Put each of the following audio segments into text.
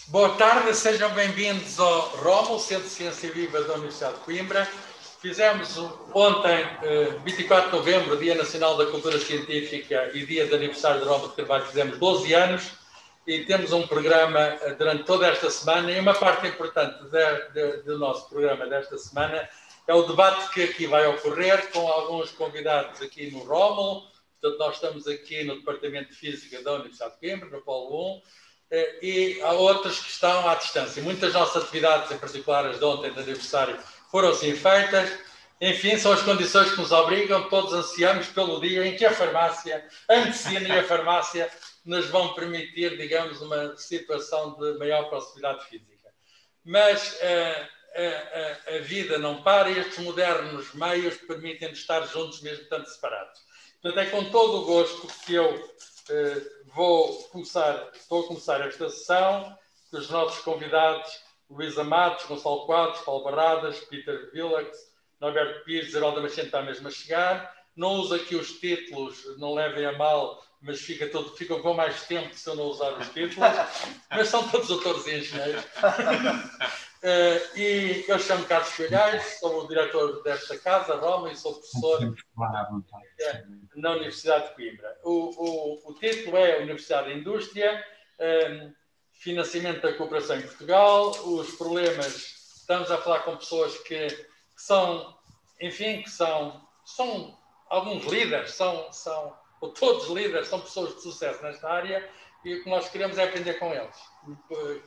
Boa tarde, sejam bem-vindos ao ROMO, Centro de Ciência Viva da Universidade de Coimbra. Fizemos ontem, 24 de novembro, Dia Nacional da Cultura Científica e Dia de Aniversário de Roma de Carvalho, fizemos 12 anos e temos um programa durante toda esta semana e uma parte importante do nosso programa desta semana é o debate que aqui vai ocorrer com alguns convidados aqui no ROMO. Portanto, nós estamos aqui no Departamento de Física da Universidade de Coimbra, no Polo 1, e há outros que estão à distância. Muitas nossas atividades, em particular as de ontem, de aniversário, foram assim feitas. Enfim, são as condições que nos obrigam, todos ansiamos pelo dia em que a farmácia, a medicina e a farmácia nos vão permitir, digamos, uma situação de maior proximidade física. Mas a vida não para e estes modernos meios permitem-nos estar juntos, mesmo tanto separados. Portanto, é com todo o gosto que eu estou a começar esta sessão com os nossos convidados Luísa Matos, Gonçalo Quadros, Paulo Barradas, Peter Villax, Norberto Pires, Heraldo Machado está mesmo a chegar. Não uso aqui os títulos, não levem a mal, mas ficam com mais tempo se eu não usar os títulos. Mas são todos doutores e engenheiros. E eu chamo-me Carlos Coelhais, sou o diretor desta casa, Roma, e sou professor na Universidade de Coimbra. O título é Universidade da Indústria, financiamento da cooperação em Portugal, os problemas, estamos a falar com pessoas que são, enfim, que são alguns líderes, ou todos líderes, são pessoas de sucesso nesta área, e o que nós queremos é aprender com eles.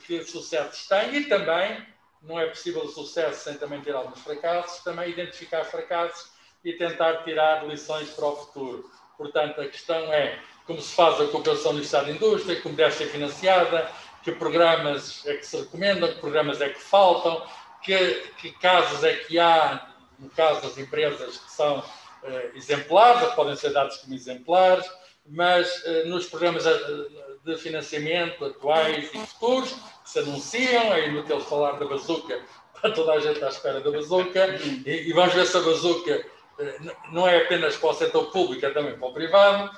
Que sucessos têm e também, não é possível o sucesso sem também ter alguns fracassos, também identificar fracassos e tentar tirar lições para o futuro. Portanto, a questão é como se faz a cooperação na Universidade de Indústria, como deve ser financiada, que programas é que se recomendam, que programas é que faltam, que casos é que há, no caso das empresas que são exemplares, podem ser dados como exemplares, mas nos programas de financiamento atuais e futuros, que se anunciam, é inútil falar da bazuca, para toda a gente à espera da bazuca, e vamos ver se a bazuca não é apenas para o setor público, é também para o privado,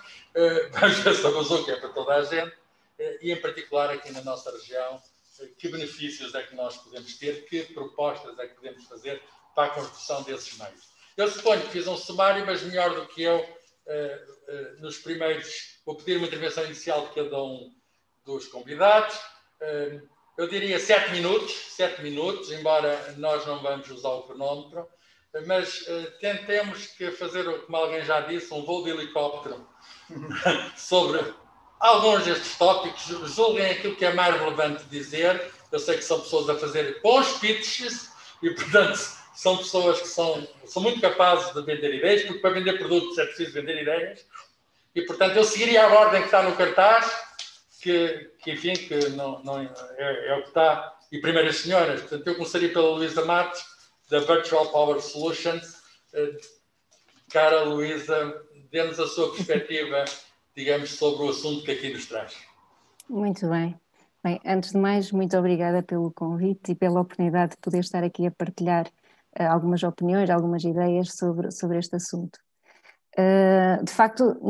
vamos ver se a bazuca é para toda a gente, e em particular aqui na nossa região, que benefícios é que nós podemos ter, que propostas é que podemos fazer para a construção desses meios. Eu suponho que fiz um sumário, mas melhor do que eu, nos primeiros, vou pedir uma intervenção inicial de cada um dos convidados. Eu diria 7 minutos, embora nós não vamos usar o cronómetro, mas tentemos que fazer, como alguém já disse, um voo de helicóptero sobre alguns destes tópicos. Julguem aquilo que é mais relevante dizer. Eu sei que são pessoas a fazer bons pitches e, portanto, são pessoas que são muito capazes de vender ideias, porque para vender produtos é preciso vender ideias. E, portanto, eu seguiria a ordem que está no cartaz, que enfim, que não é o que está, e primeiras senhoras. Portanto, eu começaria pela Luísa Matos, da Virtual Power Solutions. Cara Luísa, dê-nos a sua perspectiva, digamos, sobre o assunto que aqui nos traz. Muito bem. Bem, antes de mais, muito obrigada pelo convite e pela oportunidade de poder estar aqui a partilhar algumas opiniões, algumas ideias sobre este assunto. De facto,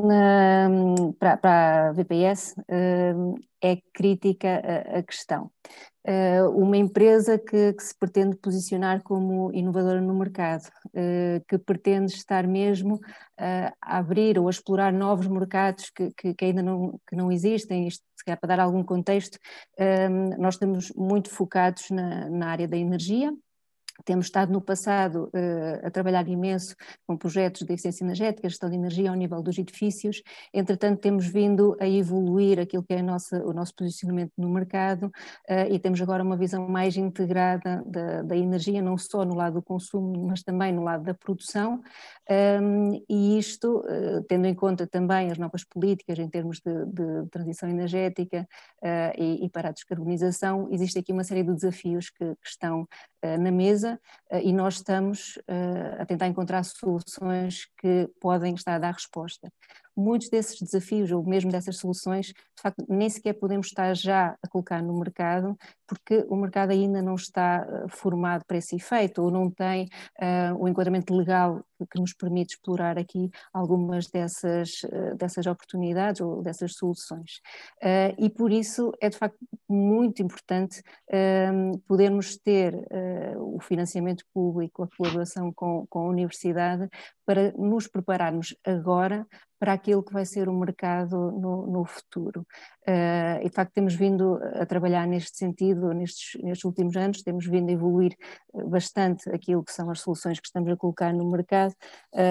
para a VPS é crítica a questão. Uma empresa que se pretende posicionar como inovadora no mercado, que pretende estar mesmo a abrir ou a explorar novos mercados que ainda não existem, isto se calhar para dar algum contexto, nós estamos muito focados na área da energia. Temos estado no passado a trabalhar imenso com projetos de eficiência energética, gestão de energia ao nível dos edifícios. Entretanto, temos vindo a evoluir aquilo que é o nosso posicionamento no mercado e temos agora uma visão mais integrada da energia, não só no lado do consumo, mas também no lado da produção. E isto, tendo em conta também as novas políticas em termos de transição energética e para a descarbonização, existe aqui uma série de desafios que estão na mesa e nós estamos a tentar encontrar soluções que podem estar a dar resposta. muitos desses desafios ou mesmo dessas soluções, de facto, nem sequer podemos estar já a colocar no mercado, porque o mercado ainda não está formado para esse efeito, ou não tem o enquadramento legal que nos permite explorar aqui algumas dessas oportunidades ou dessas soluções. E por isso é de facto muito importante podermos ter o financiamento público, a colaboração com a universidade, para nos prepararmos agora para aquilo que vai ser o mercado no futuro. E de facto temos vindo a trabalhar neste sentido nestes últimos anos, temos vindo a evoluir bastante aquilo que são as soluções que estamos a colocar no mercado,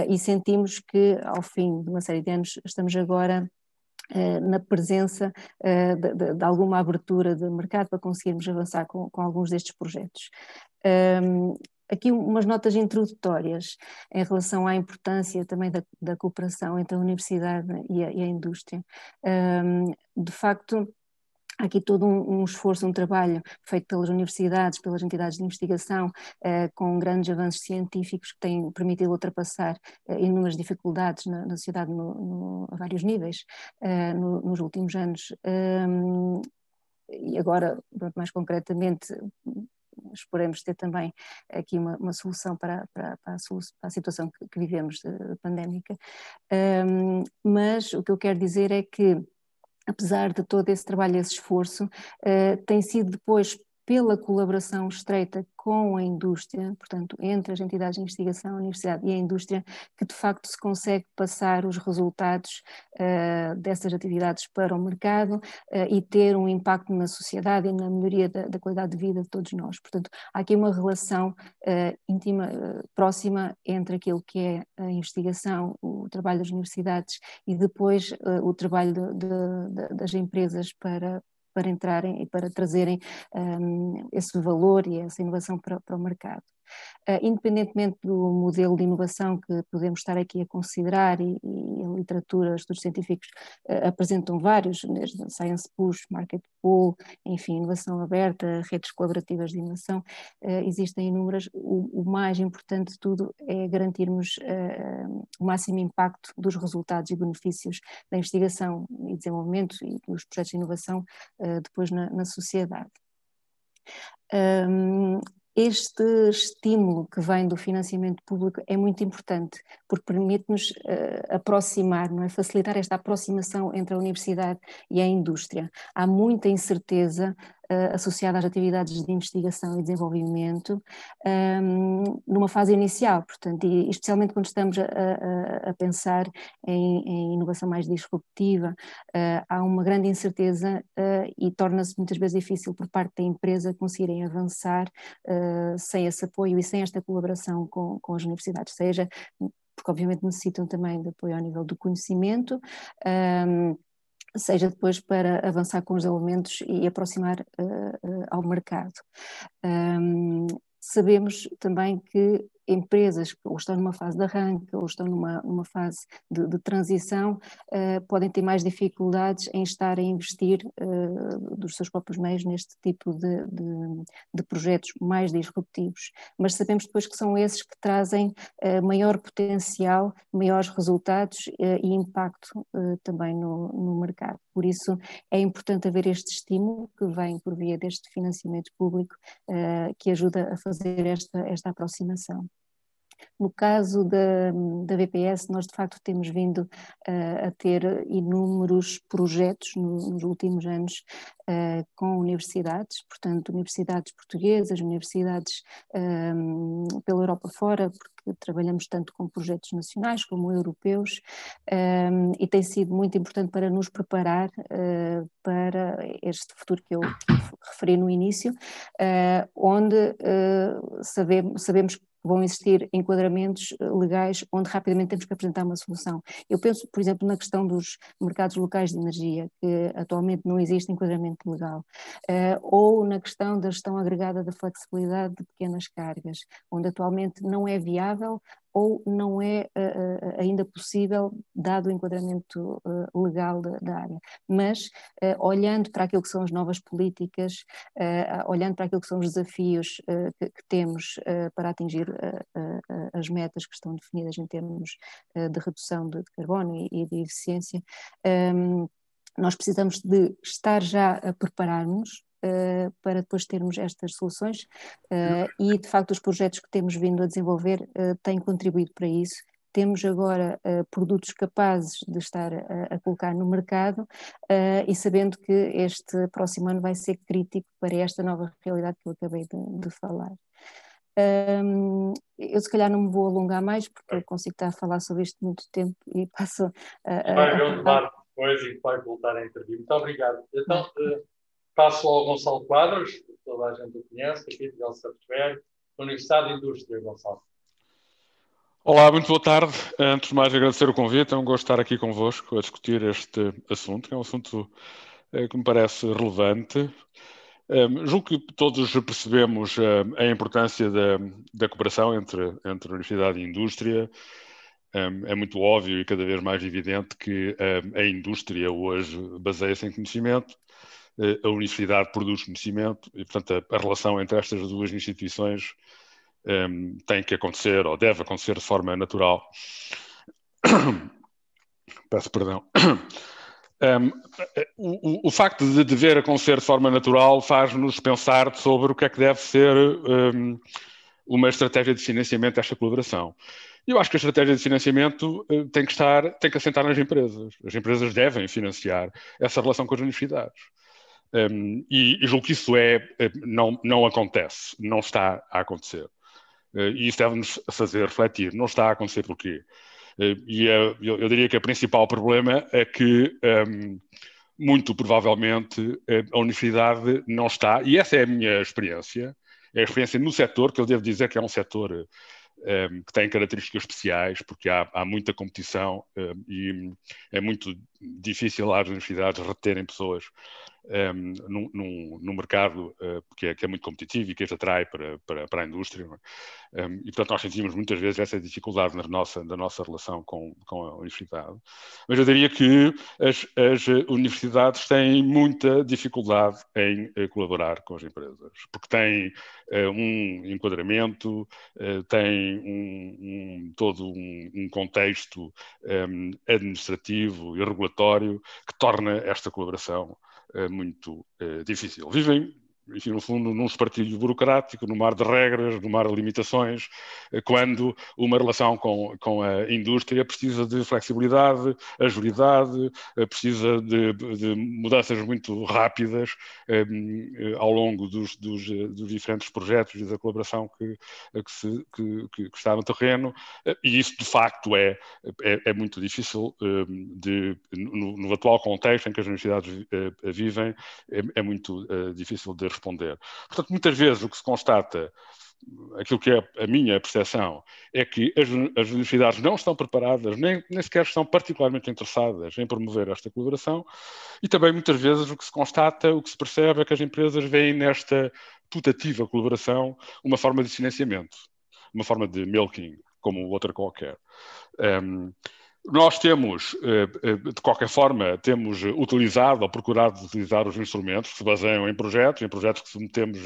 e sentimos que ao fim de uma série de anos estamos agora na presença de alguma abertura de mercado para conseguirmos avançar com alguns destes projetos. Aqui umas notas introdutórias em relação à importância também da cooperação entre a universidade e a indústria. De facto, há aqui todo um esforço, um trabalho feito pelas universidades, pelas entidades de investigação, com grandes avanços científicos que têm permitido ultrapassar inúmeras dificuldades na sociedade a vários níveis nos últimos anos. E agora, mais concretamente, esperemos ter também aqui uma solução para a situação que vivemos pandémica. Mas o que eu quero dizer é que, apesar de todo esse trabalho, esse esforço, tem sido depois pela colaboração estreita com a indústria, portanto, entre as entidades de investigação, a universidade e a indústria, que de facto se consegue passar os resultados dessas atividades para o mercado e ter um impacto na sociedade e na melhoria da qualidade de vida de todos nós. Portanto, há aqui uma relação íntima, próxima entre aquilo que é a investigação, o trabalho das universidades e depois o trabalho das empresas para entrarem e para trazerem esse valor e essa inovação para o mercado. Independentemente do modelo de inovação que podemos estar aqui a considerar, e a literatura, os estudos científicos apresentam vários, desde Science Push, Market Pull, enfim, inovação aberta, redes colaborativas de inovação, existem inúmeras. O mais importante de tudo é garantirmos o máximo impacto dos resultados e benefícios da investigação e desenvolvimento e dos projetos de inovação depois na sociedade. Este estímulo que vem do financiamento público é muito importante, porque permite-nos aproximar, não é? Facilitar esta aproximação entre a universidade e a indústria. Há muita incerteza associada às atividades de investigação e desenvolvimento numa fase inicial, portanto, e especialmente quando estamos a pensar em inovação mais disruptiva, há uma grande incerteza e torna-se muitas vezes difícil por parte da empresa conseguirem avançar sem esse apoio e sem esta colaboração com as universidades, seja porque obviamente necessitam também de apoio ao nível do conhecimento, seja depois para avançar com os desenvolvimentos e aproximar ao mercado. Sabemos também que empresas que ou estão numa fase de arranque ou estão numa fase de transição podem ter mais dificuldades em estar a investir dos seus próprios meios neste tipo de projetos mais disruptivos, mas sabemos depois que são esses que trazem maior potencial, maiores resultados e impacto também no mercado. Por isso é importante haver este estímulo que vem por via deste financiamento público que ajuda a fazer esta aproximação. No caso da BPS, nós de facto temos vindo a ter inúmeros projetos nos últimos anos com universidades, portanto universidades portuguesas, universidades pela Europa fora, porque trabalhamos tanto com projetos nacionais como europeus, e tem sido muito importante para nos preparar para este futuro que eu referi no início, onde sabemos que vão existir enquadramentos legais onde rapidamente temos que apresentar uma solução. Eu penso, por exemplo, na questão dos mercados locais de energia, que atualmente não existe enquadramento legal, ou na questão da gestão agregada da flexibilidade de pequenas cargas, onde atualmente não é viável viável ou não é ainda possível, dado o enquadramento legal da área. Mas, olhando para aquilo que são as novas políticas, olhando para aquilo que são os desafios que temos para atingir as metas que estão definidas em termos de redução de carbono e de eficiência, nós precisamos de estar já a preparar-nos para depois termos estas soluções e, de facto, os projetos que temos vindo a desenvolver têm contribuído para isso. Temos agora produtos capazes de estar a colocar no mercado e sabendo que este próximo ano vai ser crítico para esta nova realidade que eu acabei de falar. Eu se calhar não me vou alongar mais porque eu consigo estar a falar sobre isto muito tempo e passo vai haver um debate depois e vai voltar a intervir. Muito obrigado. Então, passo ao Gonçalo Quadros, que toda a gente o conhece, aqui de El Software, Universidade de Indústria, Gonçalo. Olá, muito boa tarde. Antes de mais, agradecer o convite. É um gosto estar aqui convosco a discutir este assunto, que é um assunto que me parece relevante. Julgo que todos percebemos a importância da cooperação entre a Universidade e a indústria. É muito óbvio e cada vez mais evidente que a indústria hoje baseia-se em conhecimento, a Universidade produz conhecimento e, portanto, a relação entre estas duas instituições tem que acontecer ou deve acontecer de forma natural. Peço perdão. O facto de dever acontecer de forma natural faz-nos pensar sobre o que é que deve ser uma estratégia de financiamento desta colaboração. Eu acho que a estratégia de financiamento tem que assentar nas empresas. As empresas devem financiar essa relação com as universidades. E julgo que isso não acontece, não está a acontecer. E isso deve-nos fazer refletir. Não está a acontecer porquê? Eu diria que o principal problema é que, muito provavelmente, a universidade não está, e essa é a minha experiência, é a experiência no setor, que eu devo dizer que é um setor que tem características especiais, porque há muita competição e é muito difícil às universidades reterem pessoas num mercado que é muito competitivo e que as atrai para a indústria. E, portanto, nós sentimos muitas vezes essa dificuldade da nossa relação com a universidade. Mas eu diria que as universidades têm muita dificuldade em colaborar com as empresas, porque têm um enquadramento, têm todo um contexto administrativo e regulatório que torna esta colaboração muito difícil. Vivem, enfim, no fundo, num espartilho burocrático, num mar de regras, num mar de limitações, quando uma relação com a indústria precisa de flexibilidade, agilidade, precisa de mudanças muito rápidas ao longo dos diferentes projetos e da colaboração que está no terreno, e isso, de facto, é muito difícil no atual contexto em que as universidades vivem, é muito difícil de responder. Portanto, muitas vezes o que se constata, aquilo que é a minha percepção, é que as universidades não estão preparadas, nem sequer estão particularmente interessadas em promover esta colaboração, e também muitas vezes o que se constata, o que se percebe é que as empresas veem nesta putativa colaboração uma forma de financiamento, uma forma de milking, como outra qualquer. Nós temos, de qualquer forma, temos utilizado ou procurado utilizar os instrumentos que se baseiam em projetos que submetemos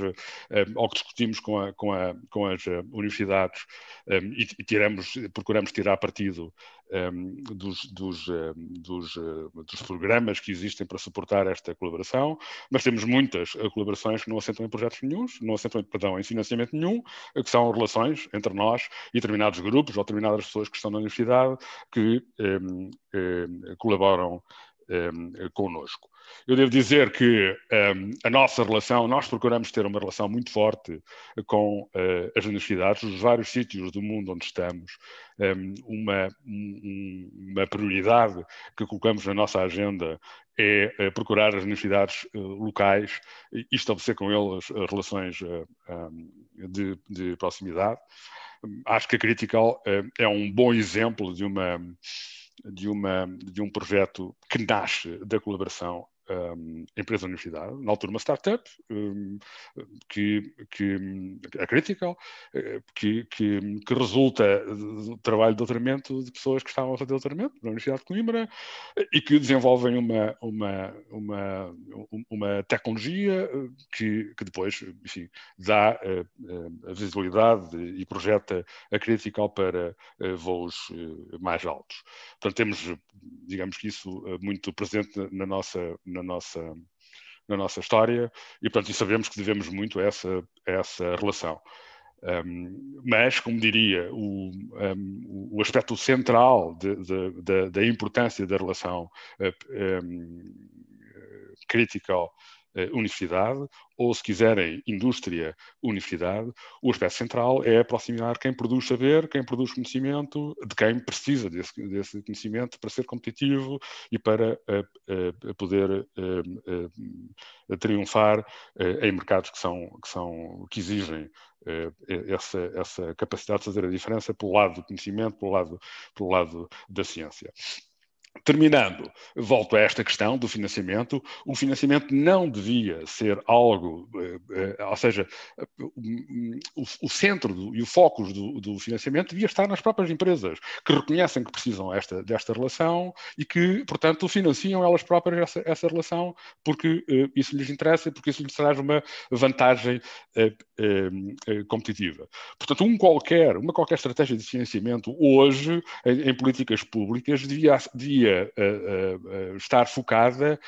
ou que discutimos com as universidades e procuramos tirar partido dos programas que existem para suportar esta colaboração, mas temos muitas colaborações que não assentam em projetos nenhuns, não assentam, em financiamento nenhum, que são relações entre nós e determinados grupos ou determinadas pessoas que estão na universidade que colaboram connosco. Eu devo dizer que a nossa relação, nós procuramos ter uma relação muito forte com as universidades, os vários sítios do mundo onde estamos, uma prioridade que colocamos na nossa agenda é procurar as universidades locais e estabelecer com elas relações de proximidade. Acho que a Critical é um bom exemplo de um projeto que nasce da colaboração empresa universidade, na altura uma startup, a Critical, que resulta do trabalho de doutoramento de pessoas que estavam a fazer doutoramento na Universidade de Coimbra e que desenvolvem uma tecnologia que depois, enfim, dá a visibilidade e projeta a Critical para voos mais altos. Portanto, temos, digamos que isso muito presente na nossa história e, portanto, sabemos que devemos muito a essa relação. Mas, como diria, o aspecto central da importância da relação Critical universidade, ou se quiserem indústria-universidade, o aspecto central é aproximar quem produz saber, quem produz conhecimento, de quem precisa desse conhecimento para ser competitivo e para poder triunfar em mercados que exigem essa capacidade de fazer a diferença pelo lado do conhecimento, pelo lado da ciência. Terminando, volto a esta questão do financiamento. O financiamento não devia ser algo, ou seja, o centro e o foco do financiamento devia estar nas próprias empresas, que reconhecem que precisam desta relação e que, portanto, financiam elas próprias essa relação, porque isso lhes interessa e porque isso lhes traz uma vantagem competitiva. Portanto, uma qualquer estratégia de financiamento hoje, em políticas públicas, devia estar focada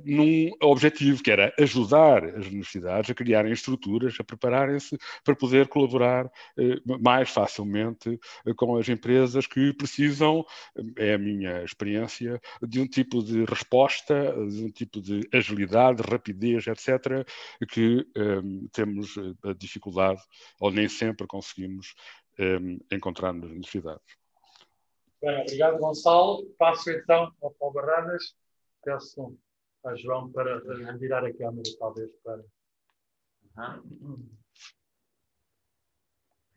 num objetivo, que era ajudar as universidades a criarem estruturas, a prepararem-se para poder colaborar mais facilmente com as empresas que precisam, é a minha experiência, de um tipo de resposta, de um tipo de agilidade, rapidez, etc., que temos a dificuldade, ou nem sempre conseguimos encontrar nas universidades. Bem, obrigado, Gonçalo. Passo então ao Paulo Barradas. Peço a João para virar a câmera, talvez, para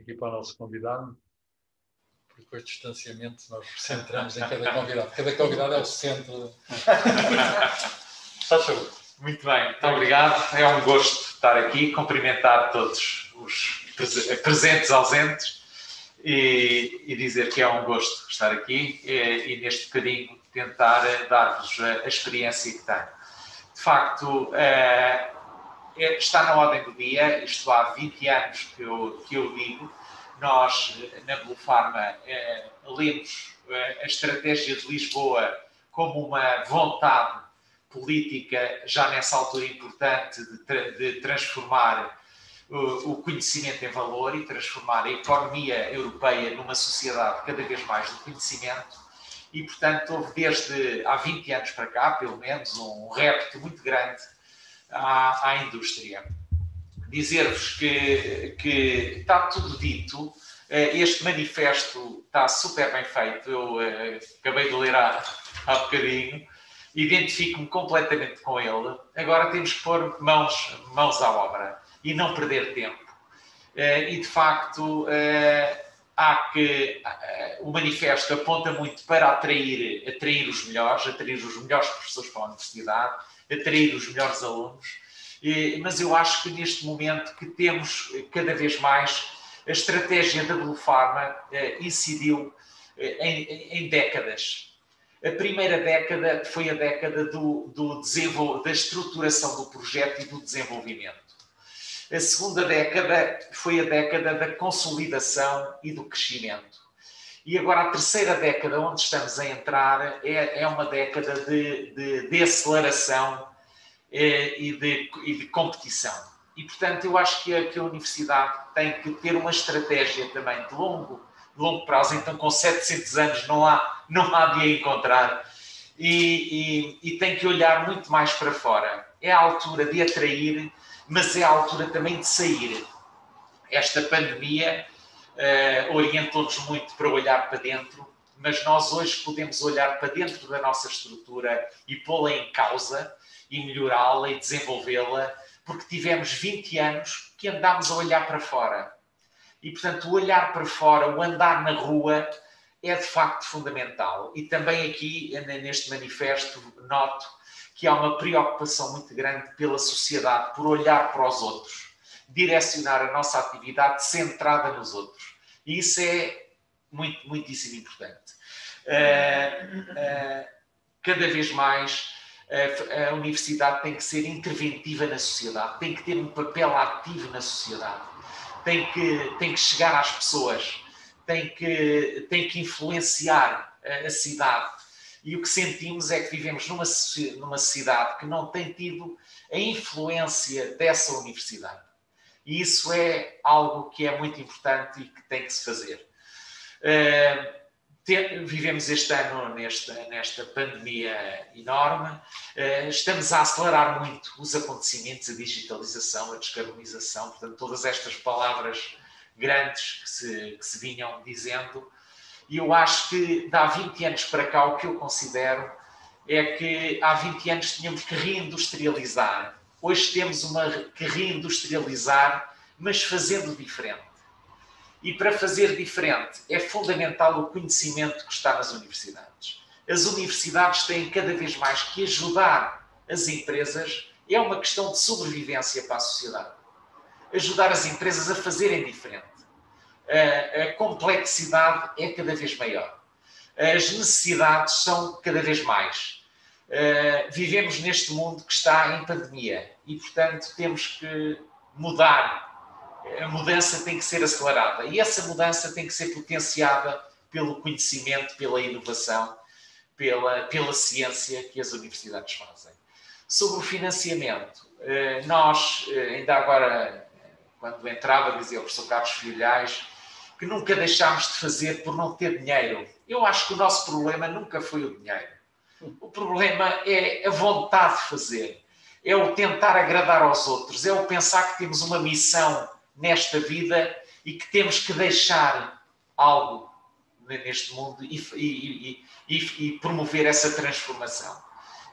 aqui para o nosso convidado. Porque com este distanciamento nós centramos em cada convidado. Cada convidado é o centro. Está saúde. Muito bem, muito obrigado. É um gosto estar aqui, cumprimentar todos os presentes, ausentes. E dizer que é um gosto estar aqui e neste bocadinho tentar dar-vos a experiência que tenho. De facto, está na ordem do dia, isto há 20 anos que eu digo. Nós, na Blue Pharma, lemos a estratégia de Lisboa como uma vontade política, já nessa altura importante, de transformar o conhecimento em valor e transformar a economia europeia numa sociedade cada vez mais do conhecimento e, portanto, houve desde há 20 anos para cá, pelo menos, um repto muito grande à indústria. Dizer-vos que está tudo dito, este manifesto está super bem feito, eu acabei de ler há bocadinho, identifico-me completamente com ele, agora temos que pôr mãos à obra e não perder tempo. E, de facto, o manifesto aponta muito para atrair os melhores professores para a universidade, atrair os melhores alunos, mas eu acho que neste momento que temos cada vez mais a estratégia da Blue Pharma incidiu em décadas. A primeira década foi a década da estruturação do projeto e do desenvolvimento. A segunda década foi a década da consolidação e do crescimento. E agora a terceira década, onde estamos a entrar, é uma década de aceleração e de competição. E, portanto, eu acho que a universidade tem que ter uma estratégia também de longo prazo. Então, com 700 anos não há de a encontrar. E tem que olhar muito mais para fora. É a altura de atrair, mas é a altura também de sair. Esta pandemia orientou-nos muito para olhar para dentro, mas nós hoje podemos olhar para dentro da nossa estrutura e pô-la em causa e melhorá-la e desenvolvê-la, porque tivemos 20 anos que andámos a olhar para fora. E, portanto, o olhar para fora, o andar na rua, é de facto fundamental. E também aqui, neste manifesto, noto que há uma preocupação muito grande pela sociedade, por olhar para os outros, direcionar a nossa atividade centrada nos outros. E isso é muitíssimo importante. Cada vez mais a universidade tem que ser interventiva na sociedade, tem que ter um papel ativo na sociedade, tem que chegar às pessoas, tem que influenciar a cidade. E o que sentimos é que vivemos numa sociedade que não tem tido a influência dessa universidade. E isso é algo que é muito importante e que tem que se fazer. Vivemos este ano nesta pandemia enorme, estamos a acelerar muito os acontecimentos, a digitalização, a descarbonização, portanto, todas estas palavras grandes que se vinham dizendo. E eu acho que de há 20 anos para cá o que eu considero é que há 20 anos tínhamos que reindustrializar. Hoje temos que reindustrializar, mas fazendo diferente. E para fazer diferente é fundamental o conhecimento que está nas universidades. As universidades têm cada vez mais que ajudar as empresas, é uma questão de sobrevivência para a sociedade. Ajudar as empresas a fazerem diferente. A complexidade é cada vez maior. As necessidades são cada vez mais. Vivemos neste mundo que está em pandemia e, portanto, temos que mudar. A mudança tem que ser acelerada e essa mudança tem que ser potenciada pelo conhecimento, pela inovação, pela ciência que as universidades fazem. Sobre o financiamento, nós, ainda agora, quando entrava, dizia o professor Carlos Filhais, que nunca deixámos de fazer por não ter dinheiro. Eu acho que o nosso problema nunca foi o dinheiro. O problema é a vontade de fazer, é o tentar agradar aos outros, é o pensar que temos uma missão nesta vida e que temos que deixar algo neste mundo e promover essa transformação.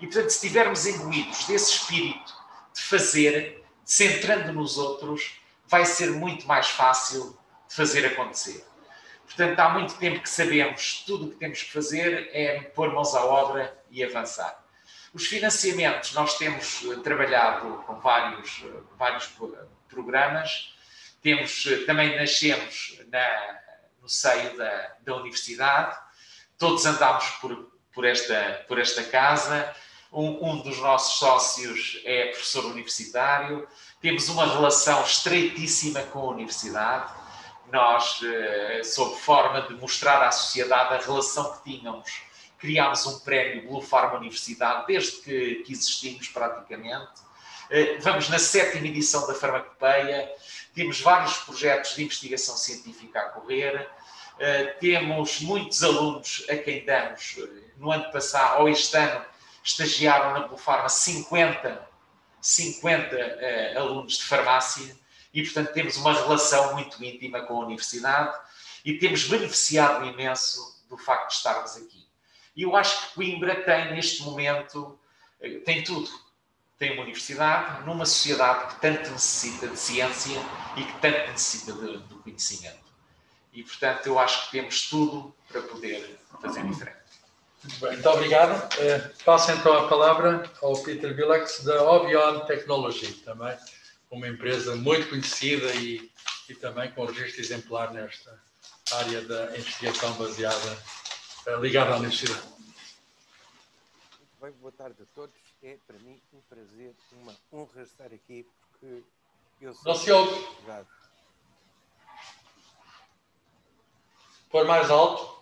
E, portanto, se estivermos imbuídos desse espírito de fazer, centrando nos outros, vai ser muito mais fácil de fazer acontecer. Portanto, há muito tempo que sabemos tudo o que temos que fazer é pôr mãos à obra e avançar. Os financiamentos, nós temos trabalhado com vários programas. Também nascemos no seio da universidade, todos andamos por esta casa, um dos nossos sócios é professor universitário, temos uma relação estreitíssima com a universidade, nós, sob forma de mostrar à sociedade a relação que tínhamos, criámos um prémio Blue Pharma Universidade desde que existimos praticamente, vamos na 7ª edição da Farmacopeia, temos vários projetos de investigação científica a correr, temos muitos alunos a quem damos, no ano passado, ou este ano, estagiaram na Blue Pharma 50 alunos de farmácia e, portanto, temos uma relação muito íntima com a universidade e temos beneficiado imenso do facto de estarmos aqui. E eu acho que Coimbra tem, neste momento, tem tudo. Tem uma universidade numa sociedade que tanto necessita de ciência e que tanto necessita do conhecimento. E, portanto, eu acho que temos tudo para poder fazer diferente. Muito bem, muito obrigado. Passo então a palavra ao Peter Villax da Obion Technology, também uma empresa muito conhecida e também com registro exemplar nesta área da investigação ligada à universidade. Muito bem, boa tarde a todos. É para mim um prazer, uma honra estar aqui, porque eu sou... Não se ouve. Pôr mais alto.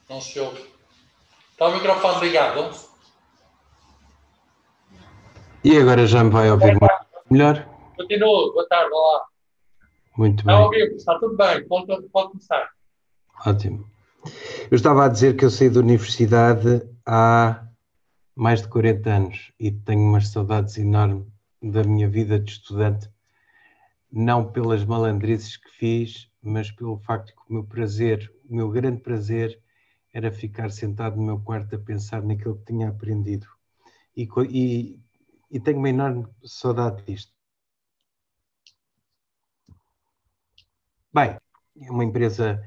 Não se ouve. Está o microfone ligado? E agora já me vai ouvir melhor? Continua. Boa tarde, olá. Muito bem. Está a ouvir, está tudo bem. Pode começar. Ótimo. Eu estava a dizer que eu saí da universidade há mais de 40 anos e tenho umas saudades enormes da minha vida de estudante, não pelas malandrizes que fiz, mas pelo facto de que o meu grande prazer era ficar sentado no meu quarto a pensar naquilo que tinha aprendido. E tenho uma enorme saudade disto. Bem, é uma empresa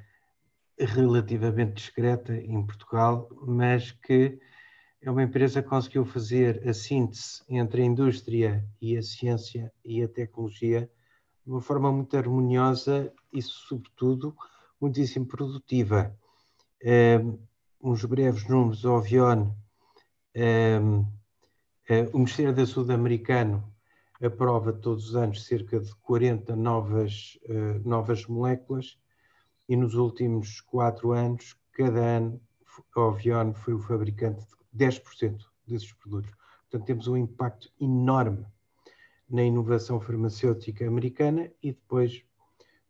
relativamente discreta em Portugal, mas que é uma empresa que conseguiu fazer a síntese entre a indústria e a ciência e a tecnologia de uma forma muito harmoniosa e, sobretudo, muitíssimo produtiva. Uns breves números ao Ovion, o Ministério da Saúde americano aprova todos os anos cerca de 40 novas moléculas e nos últimos 4 anos, cada ano, a Ovion foi o fabricante de 10% desses produtos. Portanto, temos um impacto enorme na inovação farmacêutica americana e depois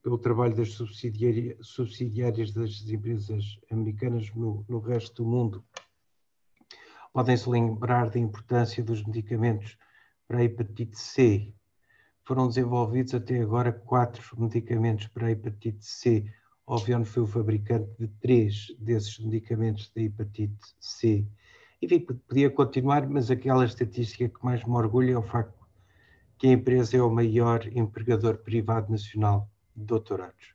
pelo trabalho das subsidiárias das empresas americanas no resto do mundo. Podem-se lembrar da importância dos medicamentos para a hepatite C. Foram desenvolvidos até agora 4 medicamentos para a hepatite C. A Ovion foi o fabricante de 3 desses medicamentos da hepatite C. Enfim, podia continuar, mas aquela estatística que mais me orgulha é o facto que a empresa é o maior empregador privado nacional de doutorados.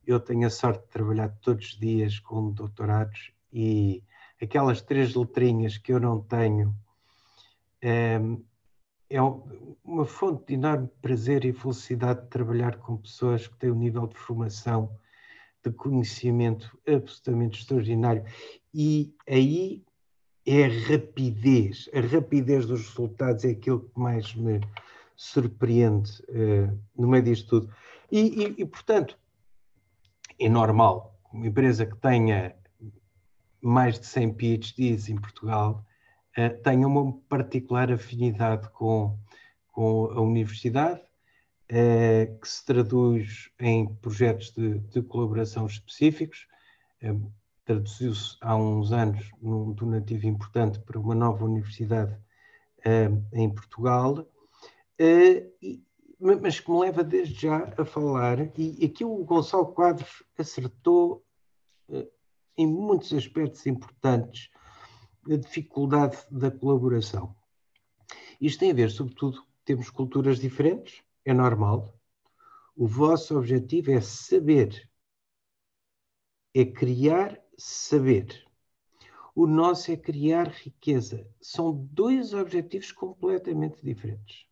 Eu tenho a sorte de trabalhar todos os dias com doutorados e aquelas 3 letrinhas que eu não tenho é uma fonte de enorme prazer e felicidade de trabalhar com pessoas que têm um nível de formação, de conhecimento absolutamente extraordinário. E aí é a rapidez dos resultados é aquilo que mais me surpreende no meio disto tudo. E, portanto, é normal que uma empresa que tenha mais de 100 PhDs em Portugal tenha uma particular afinidade com a universidade, que se traduz em projetos de colaboração específicos. Traduziu-se há uns anos num donativo importante para uma nova universidade em Portugal, mas que me leva desde já a falar, e aqui o Gonçalo Quadros acertou em muitos aspectos importantes, a dificuldade da colaboração. Isto tem a ver, sobretudo, temos culturas diferentes, é normal. O vosso objetivo é saber, é criar saber. O nosso é criar riqueza. São 2 objetivos completamente diferentes.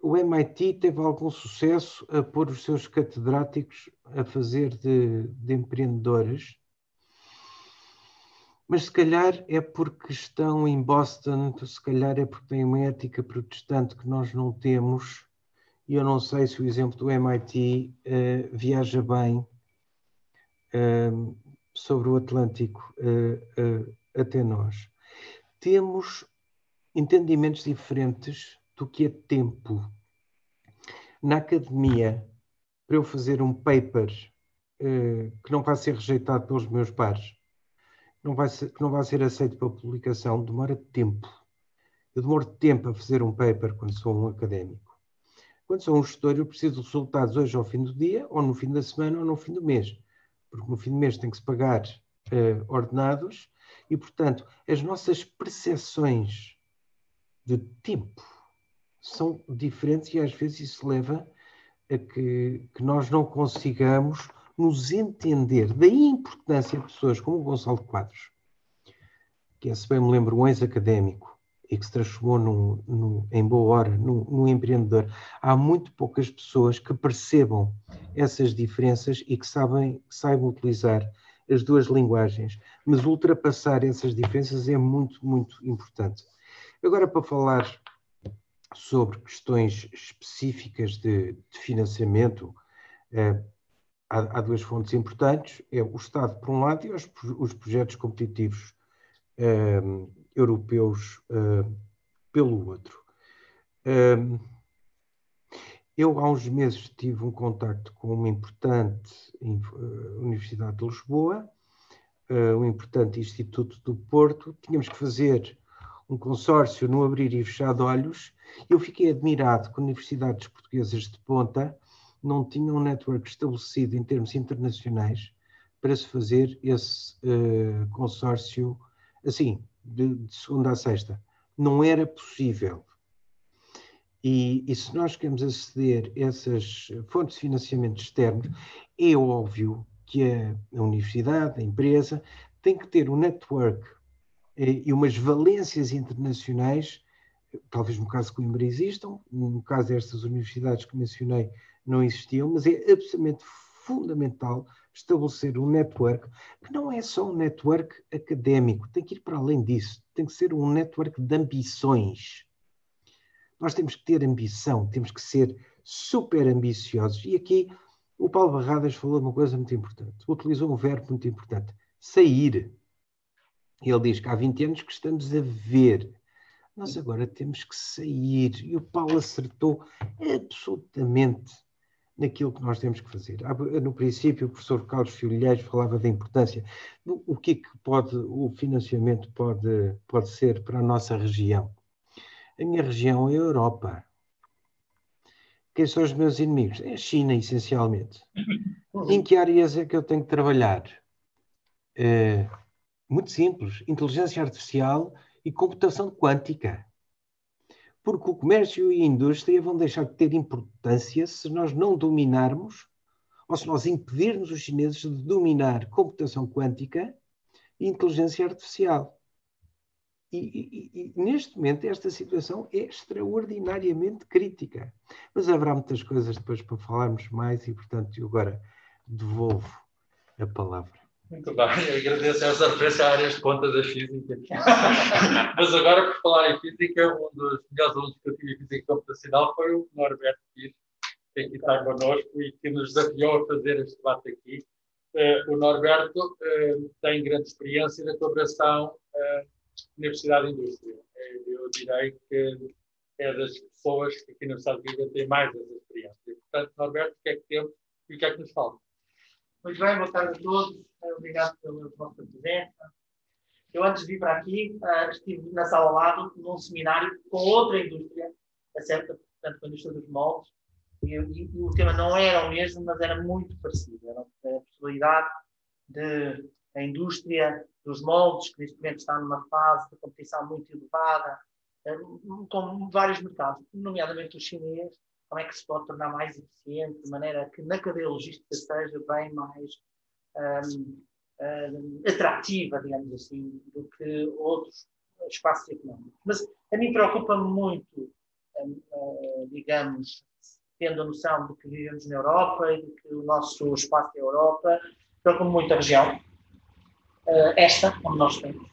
O MIT teve algum sucesso a pôr os seus catedráticos a fazer de empreendedores, mas se calhar é porque estão em Boston, se calhar é porque têm uma ética protestante que nós não temos, e eu não sei se o exemplo do MIT viaja bem sobre o Atlântico até nós. Temos entendimentos diferentes do que é tempo. Na academia, para eu fazer um paper que não vai ser rejeitado pelos meus pares, que não vai ser aceito para publicação, demora tempo. Eu demoro tempo a fazer um paper quando sou um académico. Quando sou um gestor, eu preciso de resultados hoje ao fim do dia, ou no fim da semana, ou no fim do mês. Porque no fim do mês tem que se pagar ordenados e, portanto, as nossas percepções de tempo são diferentes e às vezes isso leva a que nós não consigamos nos entender. Daí a importância de pessoas como o Gonçalo Quadros, que é, se bem me lembro, um ex-académico e que se transformou em boa hora num empreendedor. Há muito poucas pessoas que percebam essas diferenças e que saibam utilizar as 2 linguagens, mas ultrapassar essas diferenças é muito, muito importante. Agora, para falar sobre questões específicas de financiamento, há 2 fontes importantes, é o Estado por um lado e os projetos competitivos europeus pelo outro. Eu há uns meses tive um contacto com uma importante Universidade de Lisboa, um importante Instituto do Porto. Tínhamos que fazer um consórcio no abrir e fechar de olhos. Eu fiquei admirado que universidades portuguesas de ponta não tinham um network estabelecido em termos internacionais para se fazer esse consórcio assim, de segunda a sexta. Não era possível. E se nós queremos aceder a essas fontes de financiamento externos, é óbvio que a universidade, a empresa, tem que ter um network e umas valências internacionais, talvez no caso de Coimbra existam, no caso destas universidades que mencionei não existiam, mas é absolutamente fundamental estabelecer um network que não é só um network académico, tem que ir para além disso, tem que ser um network de ambições. Nós temos que ter ambição, temos que ser super ambiciosos. E aqui o Paulo Barradas falou de uma coisa muito importante, utilizou um verbo muito importante, sair. Ele diz que há 20 anos que estamos a ver. Nós agora temos que sair. E o Paulo acertou absolutamente naquilo que nós temos que fazer. No princípio, o professor Carlos Filheiros falava da importância. O que é que o financiamento pode ser para a nossa região? A minha região é a Europa. Quem são os meus inimigos? É a China, essencialmente. Em que áreas é que eu tenho que trabalhar? Muito simples. Inteligência artificial e computação quântica. Porque o comércio e a indústria vão deixar de ter importância se nós não dominarmos, ou se nós impedirmos os chineses de dominar computação quântica e inteligência artificial. E neste momento esta situação é extraordinariamente crítica. Mas haverá muitas coisas depois para falarmos mais e, portanto, eu agora devolvo a palavra. Muito bem, agradeço essa referência à área de conta da física. Mas agora, por falar em física, um dos melhores alunos que eu tive em física computacional foi o Norberto Pires, que aqui está connosco e que nos desafiou a fazer este debate aqui. O Norberto tem grande experiência na colaboração Universidade e Indústria. Eu direi que é das pessoas que aqui na Universidade de Viga têm mais essa experiência. Portanto, Norberto, o que é que temos e o que é que nos falta? Muito bem, boa tarde a todos. Obrigado pela vossa presença. Eu, antes de vir para aqui, estive na sala ao lado num seminário com outra indústria, portanto, com a indústria dos moldes, e o tema não era o mesmo, mas era muito parecido. Era a possibilidade de a indústria dos moldes, que neste momento está numa fase de competição muito elevada, com vários mercados, nomeadamente o chinês, como é que se pode tornar mais eficiente, de maneira que na cadeia logística seja bem mais atrativa, digamos assim, do que outros espaços económicos. Mas a mim preocupa-me muito, digamos, tendo a noção de que vivemos na Europa e de que o nosso espaço é a Europa, preocupa-me muito a região, esta, onde nós estamos,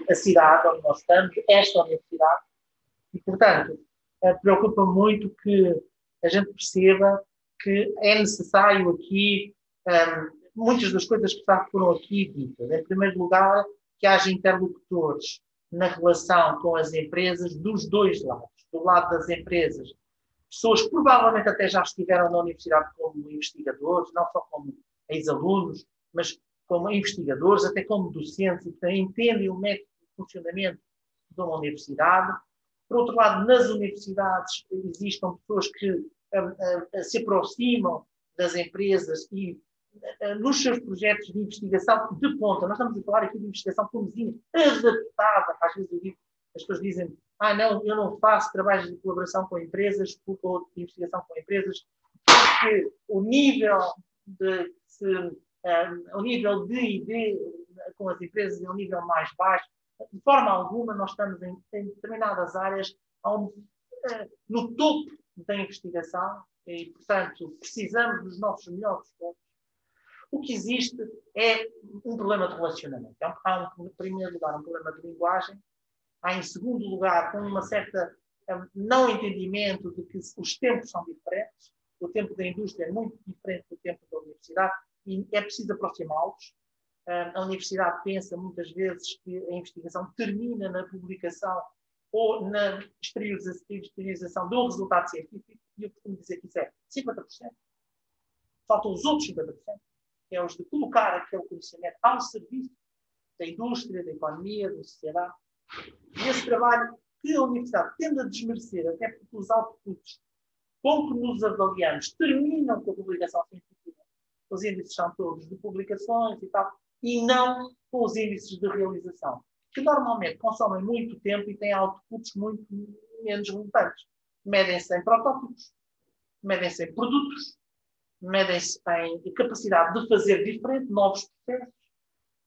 a cidade onde nós estamos, esta universidade, e, portanto, preocupa-me muito que a gente perceba que é necessário aqui muitas das coisas que foram aqui ditas. Em primeiro lugar, que haja interlocutores na relação com as empresas dos dois lados. Do lado das empresas, pessoas que provavelmente até já estiveram na universidade como investigadores, não só como ex-alunos, mas como investigadores, até como docentes, e que entendem o método de funcionamento de uma universidade. Por outro lado, nas universidades existem pessoas que se aproximam das empresas e nos seus projetos de investigação de ponta, nós estamos a falar aqui de investigação comezinha, adaptada. Às vezes eu digo, as pessoas dizem, não, eu não faço trabalhos de colaboração com empresas, ou de investigação com empresas, porque o nível de ID com as empresas é um nível mais baixo. De forma alguma, nós estamos em determinadas áreas no topo da investigação e, portanto, precisamos dos nossos melhores pontos. O que existe é um problema de relacionamento. Há, em primeiro lugar, um problema de linguagem. Há, em segundo lugar, uma certa não entendimento de que os tempos são diferentes. O tempo da indústria é muito diferente do tempo da universidade e é preciso aproximá-los. A universidade pensa muitas vezes que a investigação termina na publicação ou na exteriorização do resultado científico, e eu costumo dizer que isso é 50%. Faltam os outros 50%, que é os de colocar aquele conhecimento ao serviço da indústria, da economia, da sociedade. E esse trabalho que a universidade tende a desmerecer, até porque os outputs com que nos avaliamos terminam com a publicação científica. Os índices são todos de publicações e tal, e não com os índices de realização, que normalmente consomem muito tempo e têm outputs muito menos relevantes. Medem-se em protótipos, medem-se em produtos, medem-se em capacidade de fazer diferente, novos processos,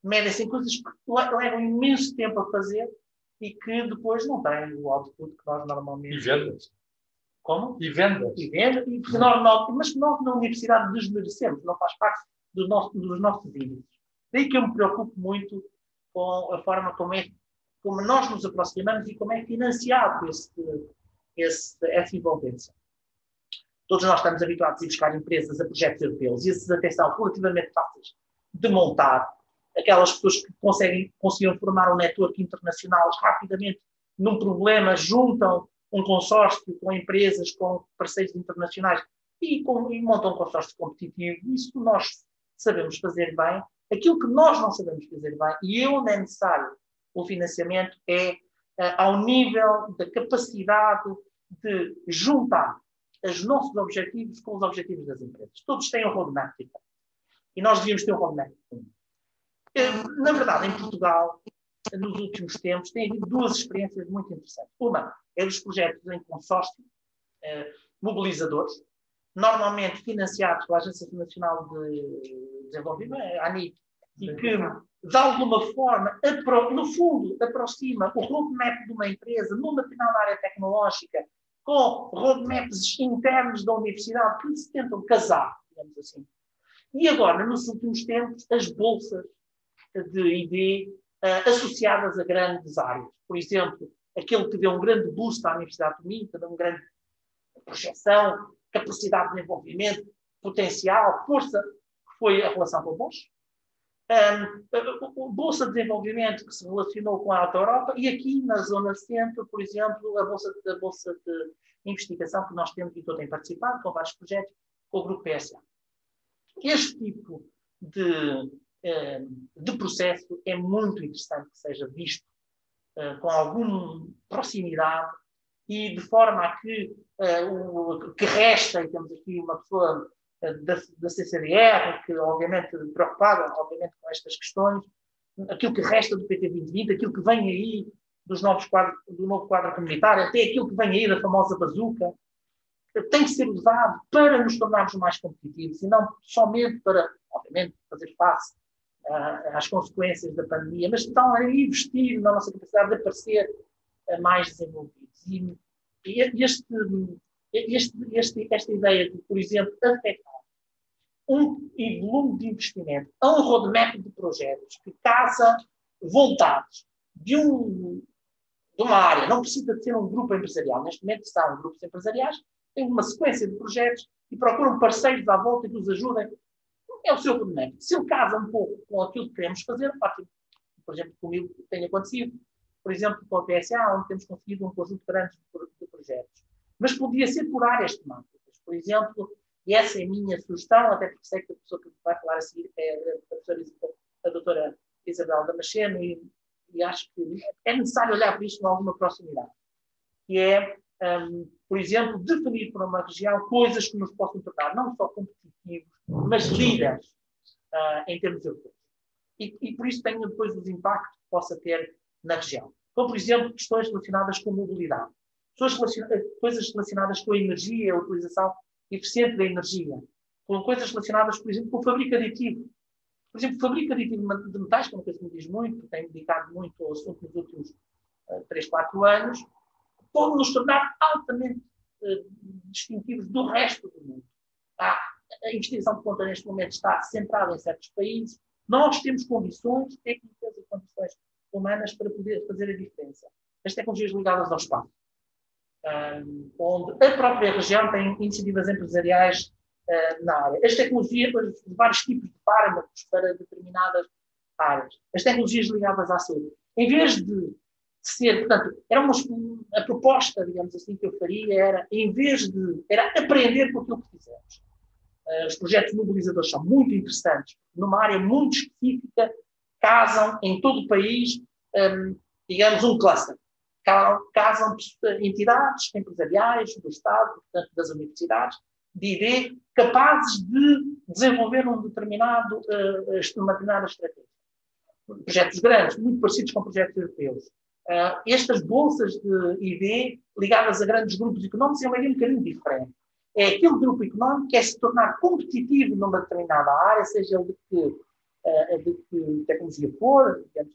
medem-se em coisas que levam imenso tempo a fazer e que depois não têm o output que nós normalmente... E vendas. Como? E vendas. E vendas, mas que nós na universidade desmerecemos, não faz parte dos nossos índices. Daí que eu me preocupo muito com a forma como nós nos aproximamos e como é financiado essa envolvência. Todos nós estamos habituados a ir buscar empresas a projetos europeus e esses até são relativamente fáceis de montar. Aquelas pessoas que conseguiam formar um network internacional rapidamente num problema, juntam um consórcio com empresas, com parceiros internacionais e montam um consórcio competitivo. Isso nós sabemos fazer bem. Aquilo que nós não sabemos fazer bem, e onde é necessário o financiamento, é ao nível da capacidade de juntar os nossos objetivos com os objetivos das empresas. Todos têm um roadmap. E nós devíamos ter um roadmap. Na verdade, em Portugal, nos últimos tempos, tem havido duas experiências muito interessantes. Uma é dos projetos em consórcio, mobilizadores, normalmente financiados pela Agência Nacional de Desenvolvimento, a ANID, e que, de alguma forma, no fundo, aproxima o roadmap de uma empresa numa determinada área tecnológica com roadmaps internos da universidade que se tentam casar, digamos assim. E agora, nos últimos tempos, as bolsas de ID associadas a grandes áreas. Por exemplo, aquele que deu um grande boost à Universidade de Minho, que deu uma grande projeção, capacidade de desenvolvimento, potencial, força, que foi a relação com o Bosch. A Bolsa de Desenvolvimento que se relacionou com a Alta Europa e aqui na Zona Centro, por exemplo, a Bolsa de Investigação que nós temos e que eu tenho participado com vários projetos com o Grupo PSA. Este tipo de processo é muito interessante que seja visto com alguma proximidade e de forma a que o que resta, e temos aqui uma pessoa da CCDR, que obviamente preocupada obviamente, com estas questões, aquilo que resta do PT 2020, aquilo que vem aí do novo quadro comunitário, até aquilo que vem aí da famosa bazuca, tem que ser usado para nos tornarmos mais competitivos e não somente para, obviamente, fazer face às consequências da pandemia, mas estão a investir na nossa capacidade de parecer mais desenvolvidos. E esta ideia de, por exemplo, afetar um volume de investimento a um roadmap de projetos que casa vontades de uma área, não precisa de ser um grupo empresarial. Neste momento são grupos empresariais, têm uma sequência de projetos e procuram parceiros à volta que os ajudem. É o seu roadmap. Se ele casa um pouco com aquilo que queremos fazer, ótimo. Por exemplo, comigo tem acontecido. Por exemplo, com a PSA, onde temos conseguido um conjunto grande de projetos. Mas podia ser por áreas temáticas. Por exemplo, e essa é a minha sugestão, até porque sei que a pessoa que vai falar a seguir é a doutora Isabel Damasceno, e acho que é necessário olhar para isto com alguma proximidade. Que é, por exemplo, definir para uma região coisas que nos possam tornar não só competitivos, mas líderes em termos europeus. E por isso tenho depois os impactos que possa ter na região. Como, por exemplo, questões relacionadas com mobilidade. Coisas relacionadas com a energia, a utilização eficiente da energia. Com coisas relacionadas, por exemplo, com o fabrico aditivo. Por exemplo, fabrico aditivo de metais, que é uma coisa que me diz muito, tenho dedicado muito ao assunto nos últimos 3, 4 anos, pode nos tornar altamente distintivos do resto do mundo. A investigação de ponta neste momento está centrada em certos países. Nós temos condições técnicas e condições humanas para poder fazer a diferença. As tecnologias ligadas ao espaço, onde a própria região tem iniciativas empresariais na área. As tecnologias, vários tipos de fármacos para determinadas áreas. As tecnologias ligadas à saúde. Em vez de ser, portanto, a proposta, digamos assim, que eu faria era, era aprender com aquilo que fizemos. Os projetos mobilizadores são muito interessantes, numa área muito específica, casam em todo o país, digamos, um cluster. Casam entidades empresariais do Estado, portanto, das universidades, de ID, capazes de desenvolver uma determinada estratégia. Projetos grandes, muito parecidos com projetos europeus. Estas bolsas de ID ligadas a grandes grupos económicos é uma ideia um bocadinho diferente. É aquele grupo económico que quer se tornar competitivo numa determinada área, seja ele de que tecnologia for, digamos,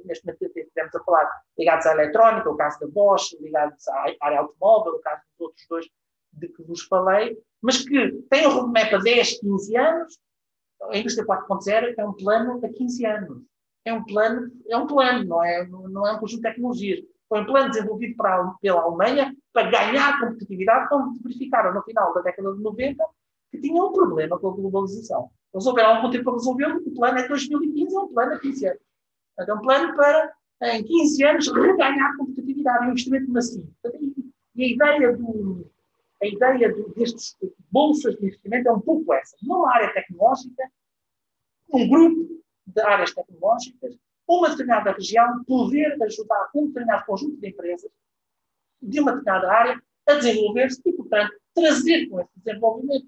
neste momento estivemos a falar ligados à eletrónica, o caso da Bosch, ligados à área automóvel, o caso dos outros dois de que vos falei, mas que tem um roadmap a 10, 15 anos. A indústria 4.0 é um plano a 15 anos. É um plano, não é um conjunto de tecnologias. Foi um plano desenvolvido pela Alemanha para ganhar competitividade, quando verificaram no final da década de 90 que tinha um problema com a globalização. Eles houveram algum tempo para resolvê-lo, o plano é de 2015, é um plano a 15 anos. É um plano para, em 15 anos, reganhar competitividade, é um investimento massivo. E a ideia destes bolsas de investimento é um pouco essa. Numa área tecnológica, um grupo de áreas tecnológicas, uma determinada região, poder ajudar um determinado conjunto de empresas de uma determinada área a desenvolver-se e, portanto, trazer com esse desenvolvimento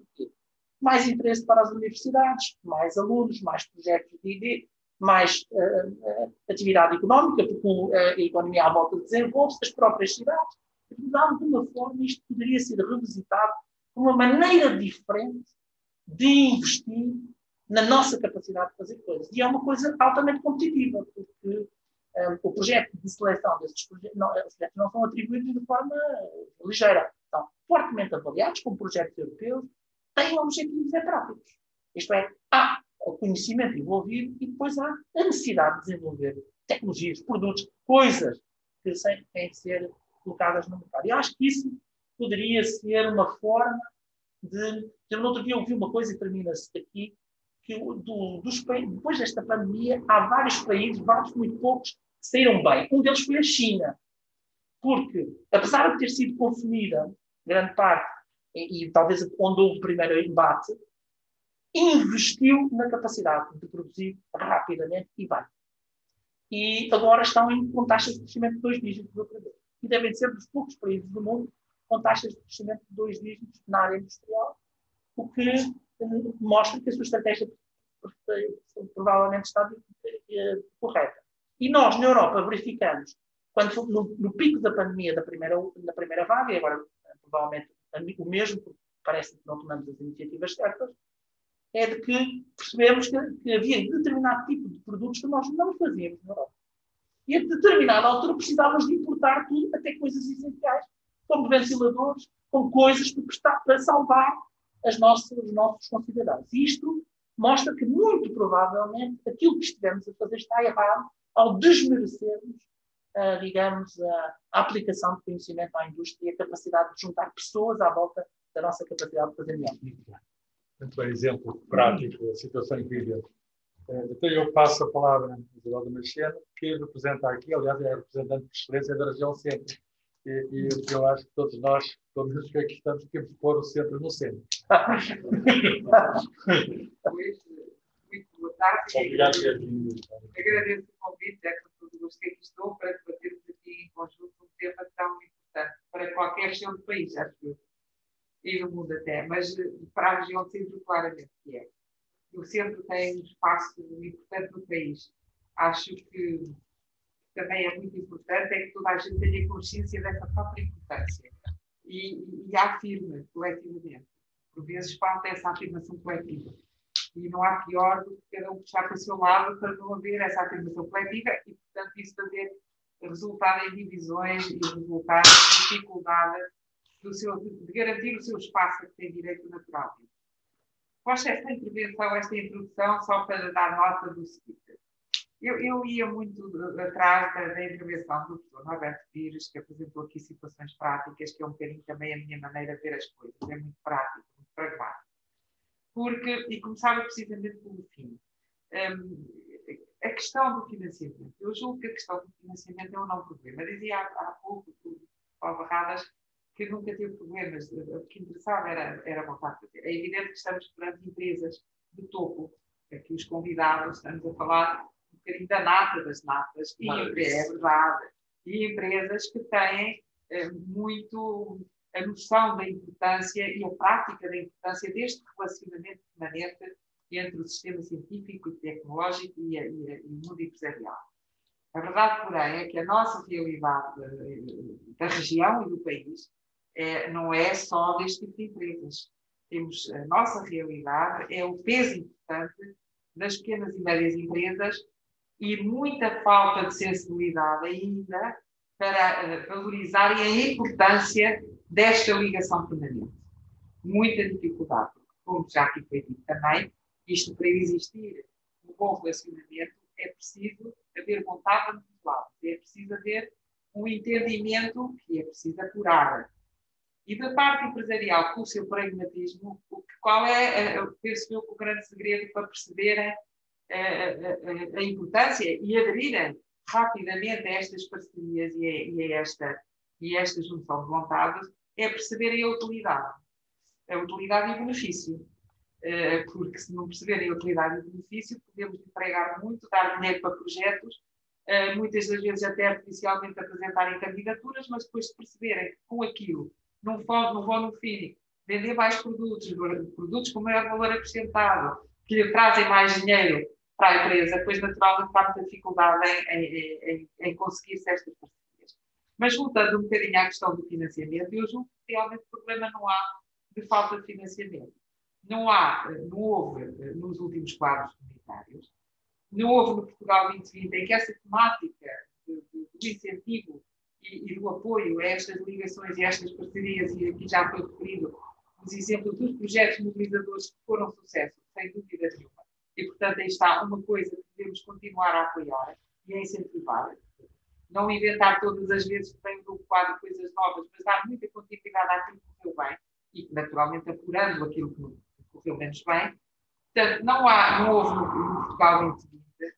mais interesse para as universidades, mais alunos, mais projetos de ID, mais atividade económica, porque a economia à volta desenvolve-se, as próprias cidades. De alguma forma, isto poderia ser revisitado como uma maneira diferente de investir na nossa capacidade de fazer coisas. E é uma coisa altamente competitiva, porque o projeto de seleção desses projetos não são atribuídos de forma ligeira. São fortemente avaliados como projetos europeus, têm objetivos práticos. Isto é, há o conhecimento envolvido e depois há a necessidade de desenvolver tecnologias, produtos, coisas que têm que ser colocadas no mercado. E acho que isso poderia ser uma forma de... Eu, no outro dia, ouvi uma coisa e termina-se aqui, que depois desta pandemia, há vários países, muito poucos, que saíram bem. Um deles foi a China. Porque, apesar de ter sido consumida, grande parte, e talvez onde houve o primeiro embate, investiu na capacidade de produzir rapidamente e bem. E agora estão com taxas de crescimento de 2 dígitos outra vez. E devem ser dos poucos países do mundo com taxas de crescimento de 2 dígitos na área industrial, o que mostra que a sua estratégia provavelmente está correta. E nós, na Europa, verificamos, quando no pico da pandemia da primeira vaga, e agora provavelmente o mesmo, porque parece que não tomamos as iniciativas certas, é de que percebemos que havia determinado tipo de produtos que nós não fazíamos na Europa. E a determinada altura precisávamos de importar tudo, até coisas essenciais, como ventiladores, como coisas para salvar os nossos concidadãos. E isto mostra que, muito provavelmente, aquilo que estivemos a fazer está errado ao desmerecermos, digamos, a aplicação de conhecimento à indústria e a capacidade de juntar pessoas à volta da nossa capacidade de fazer melhor. Muito bem, exemplo prático da situação em que vivemos. Então eu passo a palavra a Isabel Damasceno, que representa aqui, aliás, é a representante de excelência da região centro. E eu acho que todos nós, todos os que aqui estamos, temos que pôr o centro no centro. Muito boa tarde. Obrigado. Agradeço o convite, é com todo o gosto que aqui estou, para debatermos aqui em conjunto um tema tão importante para qualquer região do país, acho eu, e do mundo até, mas para a região centro, claramente que é. O centro tem um espaço importante no país. Acho que também é muito importante é que toda a gente tenha consciência dessa própria importância e a afirme coletivamente. Por vezes falta essa afirmação coletiva. E não há pior do que cada um puxar para o seu lado para não haver essa afirmação coletiva e, portanto, isso fazer resultado em divisões e resultar em dificuldade de garantir o seu espaço a que tem direito naturalmente. Gosto desta intervenção, esta introdução, só para dar nota do seguinte. Eu ia muito atrás da intervenção do professor Norberto Pires, que apresentou aqui situações práticas, que é um bocadinho também a minha maneira de ver as coisas. É muito prático, muito pragmático. E começava precisamente pelo fim. A questão do financiamento. Eu julgo que a questão do financiamento é um não problema. Eu dizia há pouco, Paulo Barradas, que nunca teve problemas. O que interessava era voltar a fazer. É evidente que estamos perante empresas de topo. Aqui os convidados, estamos a falar um bocadinho da nata das natas. E é verdade. E empresas que têm muito a noção da importância e a prática da importância deste relacionamento permanente entre o sistema científico e tecnológico e o mundo empresarial. A verdade, porém, é que a nossa realidade da região e do país não é só deste tipo de empresas. Temos a nossa realidade, é o peso importante das pequenas e médias empresas e muita falta de sensibilidade ainda para valorizarem a importância desta ligação permanente. Muita dificuldade, como já aqui foi dito também, isto para existir um bom relacionamento é preciso haver vontade de ambos lados, é preciso haver um entendimento que é preciso apurar. E da parte empresarial, com o seu pragmatismo, qual é, penso eu, o grande segredo para perceberem a importância e aderirem rapidamente a estas parcerias e a esta junção de vontades, é perceberem a utilidade e o benefício. Porque se não perceberem a utilidade e o benefício, podemos empregar muito, dar dinheiro para projetos, muitas das vezes até artificialmente apresentarem candidaturas, mas depois de perceberem que com aquilo não vão no fim vender mais produtos com maior valor acrescentado, que lhe trazem mais dinheiro para a empresa, pois naturalmente há muita dificuldade em conseguir-se estas parcerias. Mas voltando um bocadinho à questão do financiamento, eu julgo que realmente o problema não há de falta de financiamento. Não houve nos últimos quadros comunitários, não houve no Portugal 2020 em que essa temática do incentivo e do apoio a estas ligações e a estas parcerias, e aqui já foi referido os exemplos dos projetos mobilizadores que foram sucesso, sem dúvida nenhuma. E, portanto, aí está uma coisa que devemos continuar a apoiar e a incentivar. Não inventar todas as vezes que vem do quadro coisas novas, mas dar muita continuidade àquilo que correu bem e, naturalmente, apurando aquilo que correu menos bem. Portanto, não houve no Portugal 2020,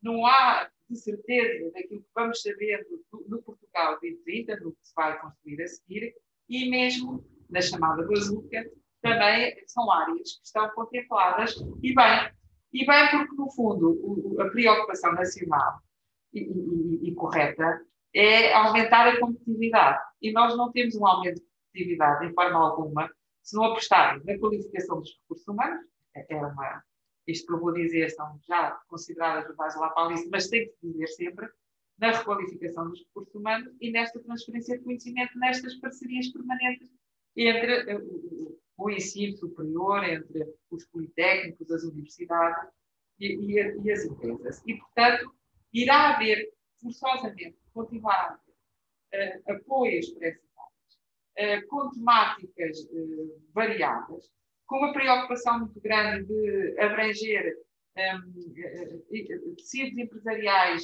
não há de certeza daquilo que vamos saber no Portugal 2030, no que se vai construir a seguir, e mesmo na chamada bazuca, também são áreas que estão contempladas, e bem porque, no fundo, a preocupação nacional e correta é aumentar a competitividade. E nós não temos um aumento de competitividade, de forma alguma, se não apostarmos na qualificação dos recursos humanos. Isto que eu vou dizer são já consideradas o base lá para isso, mas tem que dizer sempre na requalificação dos recursos humanos e nesta transferência de conhecimento, nestas parcerias permanentes entre o ensino superior, entre os politécnicos, as universidades e as empresas. E, portanto, irá haver, forçosamente, continuar a haver apoios para essas áreas, com temáticas variadas, com uma preocupação muito grande de abranger tecidos empresariais,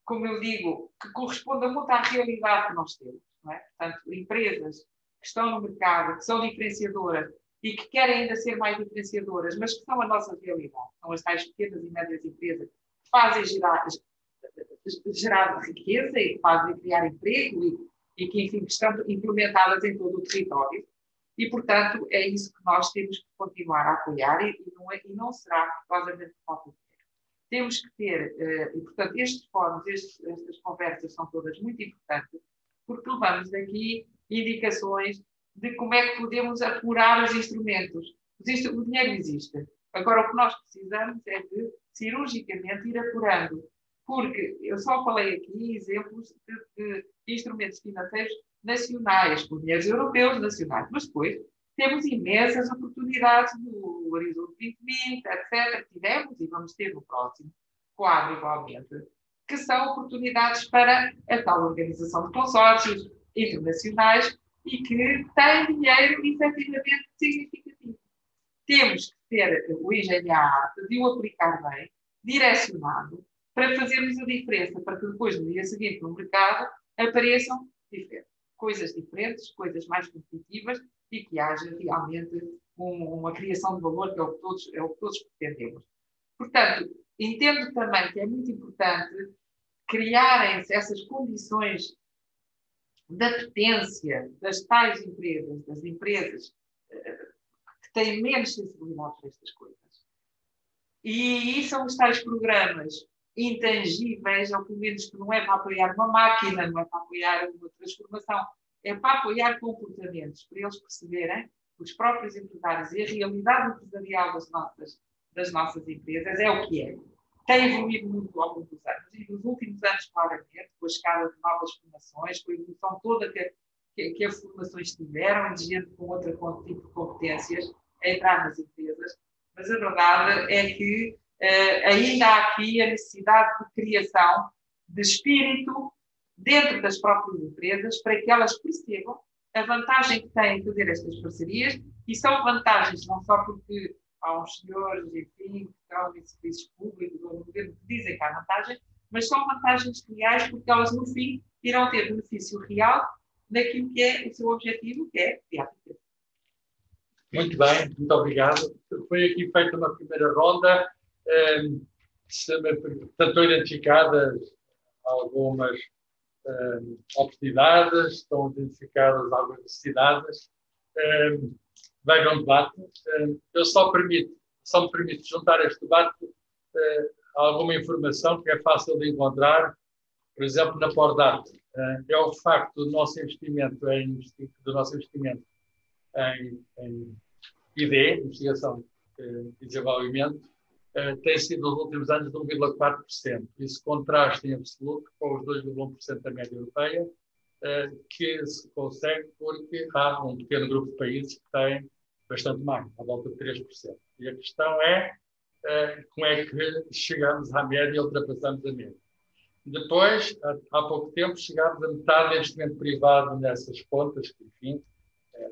como eu digo, que correspondam muito à realidade que nós temos. Não é? Portanto, empresas que estão no mercado, que são diferenciadoras e que querem ainda ser mais diferenciadoras, mas que são a nossa realidade. São as tais pequenas e médias empresas que fazem gerar riqueza e que fazem criar emprego e que, enfim, estão implementadas em todo o território. E, portanto, é isso que nós temos que continuar a apoiar e não será por causa da falta de dinheiro. Temos que ter, e, portanto, estes fóruns, estas conversas são todas muito importantes, porque levamos daqui indicações de como é que podemos apurar os instrumentos. O dinheiro existe. Agora, o que nós precisamos é de, cirurgicamente, ir apurando. Porque eu só falei aqui exemplos de instrumentos financeiros nacionais, com dinheiros europeus nacionais, mas depois temos imensas oportunidades do Horizonte 2020, etc. Tivemos e vamos ter no próximo quadro, igualmente, que são oportunidades para a tal organização de consórcios internacionais e que têm dinheiro efetivamente significativo. Temos que ter o engenho à arte de o aplicar bem, direcionado, para fazermos a diferença, para que depois, no dia seguinte, no mercado, apareçam coisas diferentes, coisas mais competitivas e que haja realmente uma criação de valor, que é o que todos pretendemos. Portanto, entendo também que é muito importante criarem-se essas condições de apetência das tais empresas, das empresas que têm menos sensibilidade para estas coisas. E são os tais programas intangíveis, ou pelo menos que não é para apoiar uma máquina, não é para apoiar uma transformação, é para apoiar comportamentos, para eles perceberem, os próprios empresários, e a realidade empresarial das nossas empresas é o que é. Tem evoluído muito ao longo dos anos, e nos últimos anos, claramente, com a escala de novas formações, com a evolução toda que que formações tiveram, de gente com outro tipo de competências, a entrar nas empresas, mas a verdade é que ainda há aqui a necessidade de criação de espírito dentro das próprias empresas para que elas percebam a vantagem que têm de fazer estas parcerias, e são vantagens não só porque há uns senhores, enfim, que estão em serviços públicos ou no governo que dizem que há vantagem, mas são vantagens reais porque elas, no fim, irão ter benefício real naquilo que é o seu objetivo, que é criar riqueza. Muito bem, muito obrigado. Foi aqui feita uma primeira ronda. Estão identificadas algumas oportunidades, estão identificadas algumas necessidades. Vejam o debate. Eu só me permito juntar a este debate alguma informação que é fácil de encontrar, por exemplo, na Pordat. É o facto do nosso investimento em ID, investigação e desenvolvimento, tem sido nos últimos anos de 1,4%. Isso contrasta em absoluto com os 2,1% da média europeia, que se consegue porque há um pequeno grupo de países que tem bastante mais, à volta de 3%. E a questão é como é que chegamos à média e ultrapassamos a média. Depois, há pouco tempo, chegámos a metade do investimento privado nessas contas, que, enfim,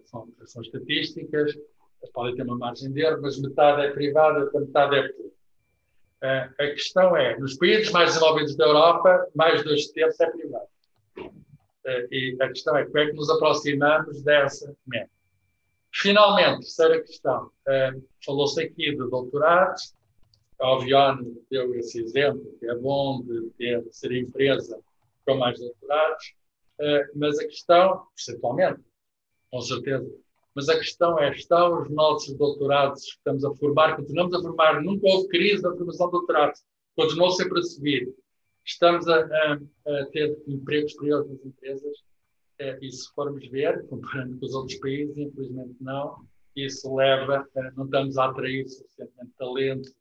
são estatísticas, podem ter uma margem de erro, mas metade é privada, outra metade é pública. A questão é, nos países mais desenvolvidos da Europa, mais 2/3 é privado. E a questão é como é que nos aproximamos dessa média. Finalmente, terceira questão. Falou-se aqui de doutorados. A Ovione deu esse exemplo, que é bom de ser empresa com mais doutorados, mas a questão, percentualmente, com certeza, mas a questão é, estão os nossos doutorados que estamos a formar, continuamos a formar, nunca houve crise da formação de doutorados, continuou sempre a subir. Estamos a ter empregos superiores nas empresas, e se formos ver, comparando com os outros países, infelizmente não, isso leva, não estamos a atrair suficientemente talento,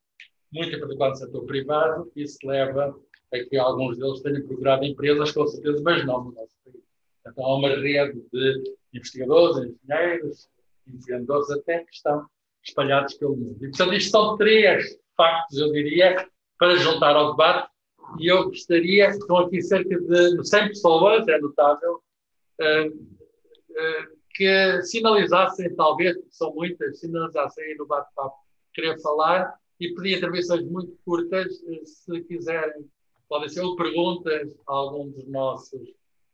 muito em particular no setor privado, isso leva a que alguns deles tenham procurado empresas, com certeza, mas não no nosso país. Então há uma rede de investigadores, engenheiros, empreendedores até, que estão espalhados pelo mundo. E, portanto, isto são 3 factos, eu diria, para juntar ao debate, e eu gostaria, estão aqui cerca de 100 pessoas, é notável, que sinalizassem, talvez, porque são muitas, sinalizassem aí no bate-papo, querer falar, e pedir intervenções muito curtas, se quiserem, podem ser ou perguntas a algum dos nossos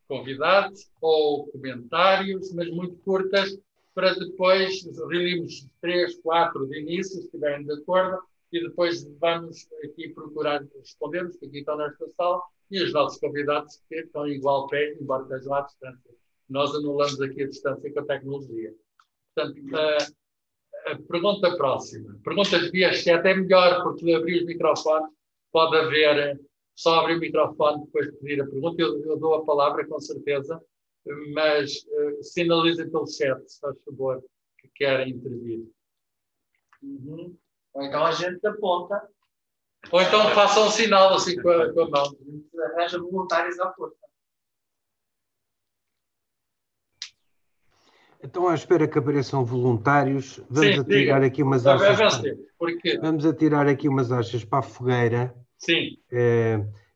convidados, ou comentários, mas muito curtas, para depois reunirmos 3, 4 de início, se estiverem de acordo, e depois vamos aqui procurar respondermos, que aqui estão nesta sala, e os nossos convidados que estão em igual pé, embora estejam à distância. Nós anulamos aqui a distância com a tecnologia. Portanto, a pergunta próxima. Perguntas via chat é melhor, porque abrir os microfones, pode haver, só abrir o microfone depois de pedir a pergunta. Eu dou a palavra, com certeza, mas sinalizem pelo chat, se faz favor, que querem intervir. Ou então a gente aponta. Ou então façam um sinal assim com a mão. A gente arranja voluntários à força. Então, à espera que apareçam voluntários, vamos atirar aqui umas achas. Vamos atirar aqui umas achas para a fogueira. Sim.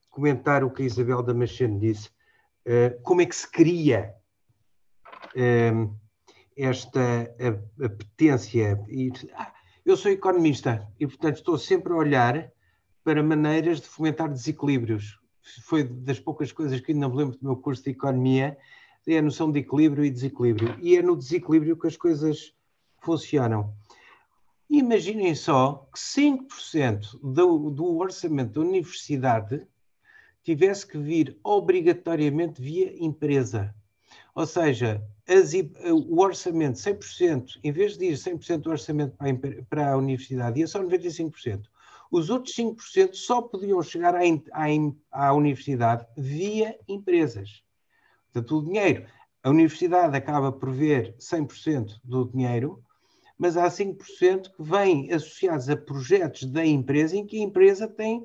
Comentar o que a Isabel Damasceno disse. Como é que se cria esta apetência? Eu sou economista e, portanto, estou sempre a olhar para maneiras de fomentar desequilíbrios. Foi das poucas coisas que ainda me lembro do meu curso de economia, é a noção de equilíbrio e desequilíbrio. E é no desequilíbrio que as coisas funcionam. Imaginem só que 5% do orçamento da universidade tivesse que vir obrigatoriamente via empresa. Ou seja, o orçamento 100%, em vez de ir 100% do orçamento para a universidade, ia só 95%. Os outros 5% só podiam chegar à universidade via empresas. Portanto, o dinheiro, a universidade acaba por ver 100% do dinheiro, mas há 5% que vêm associados a projetos da empresa em que a empresa tem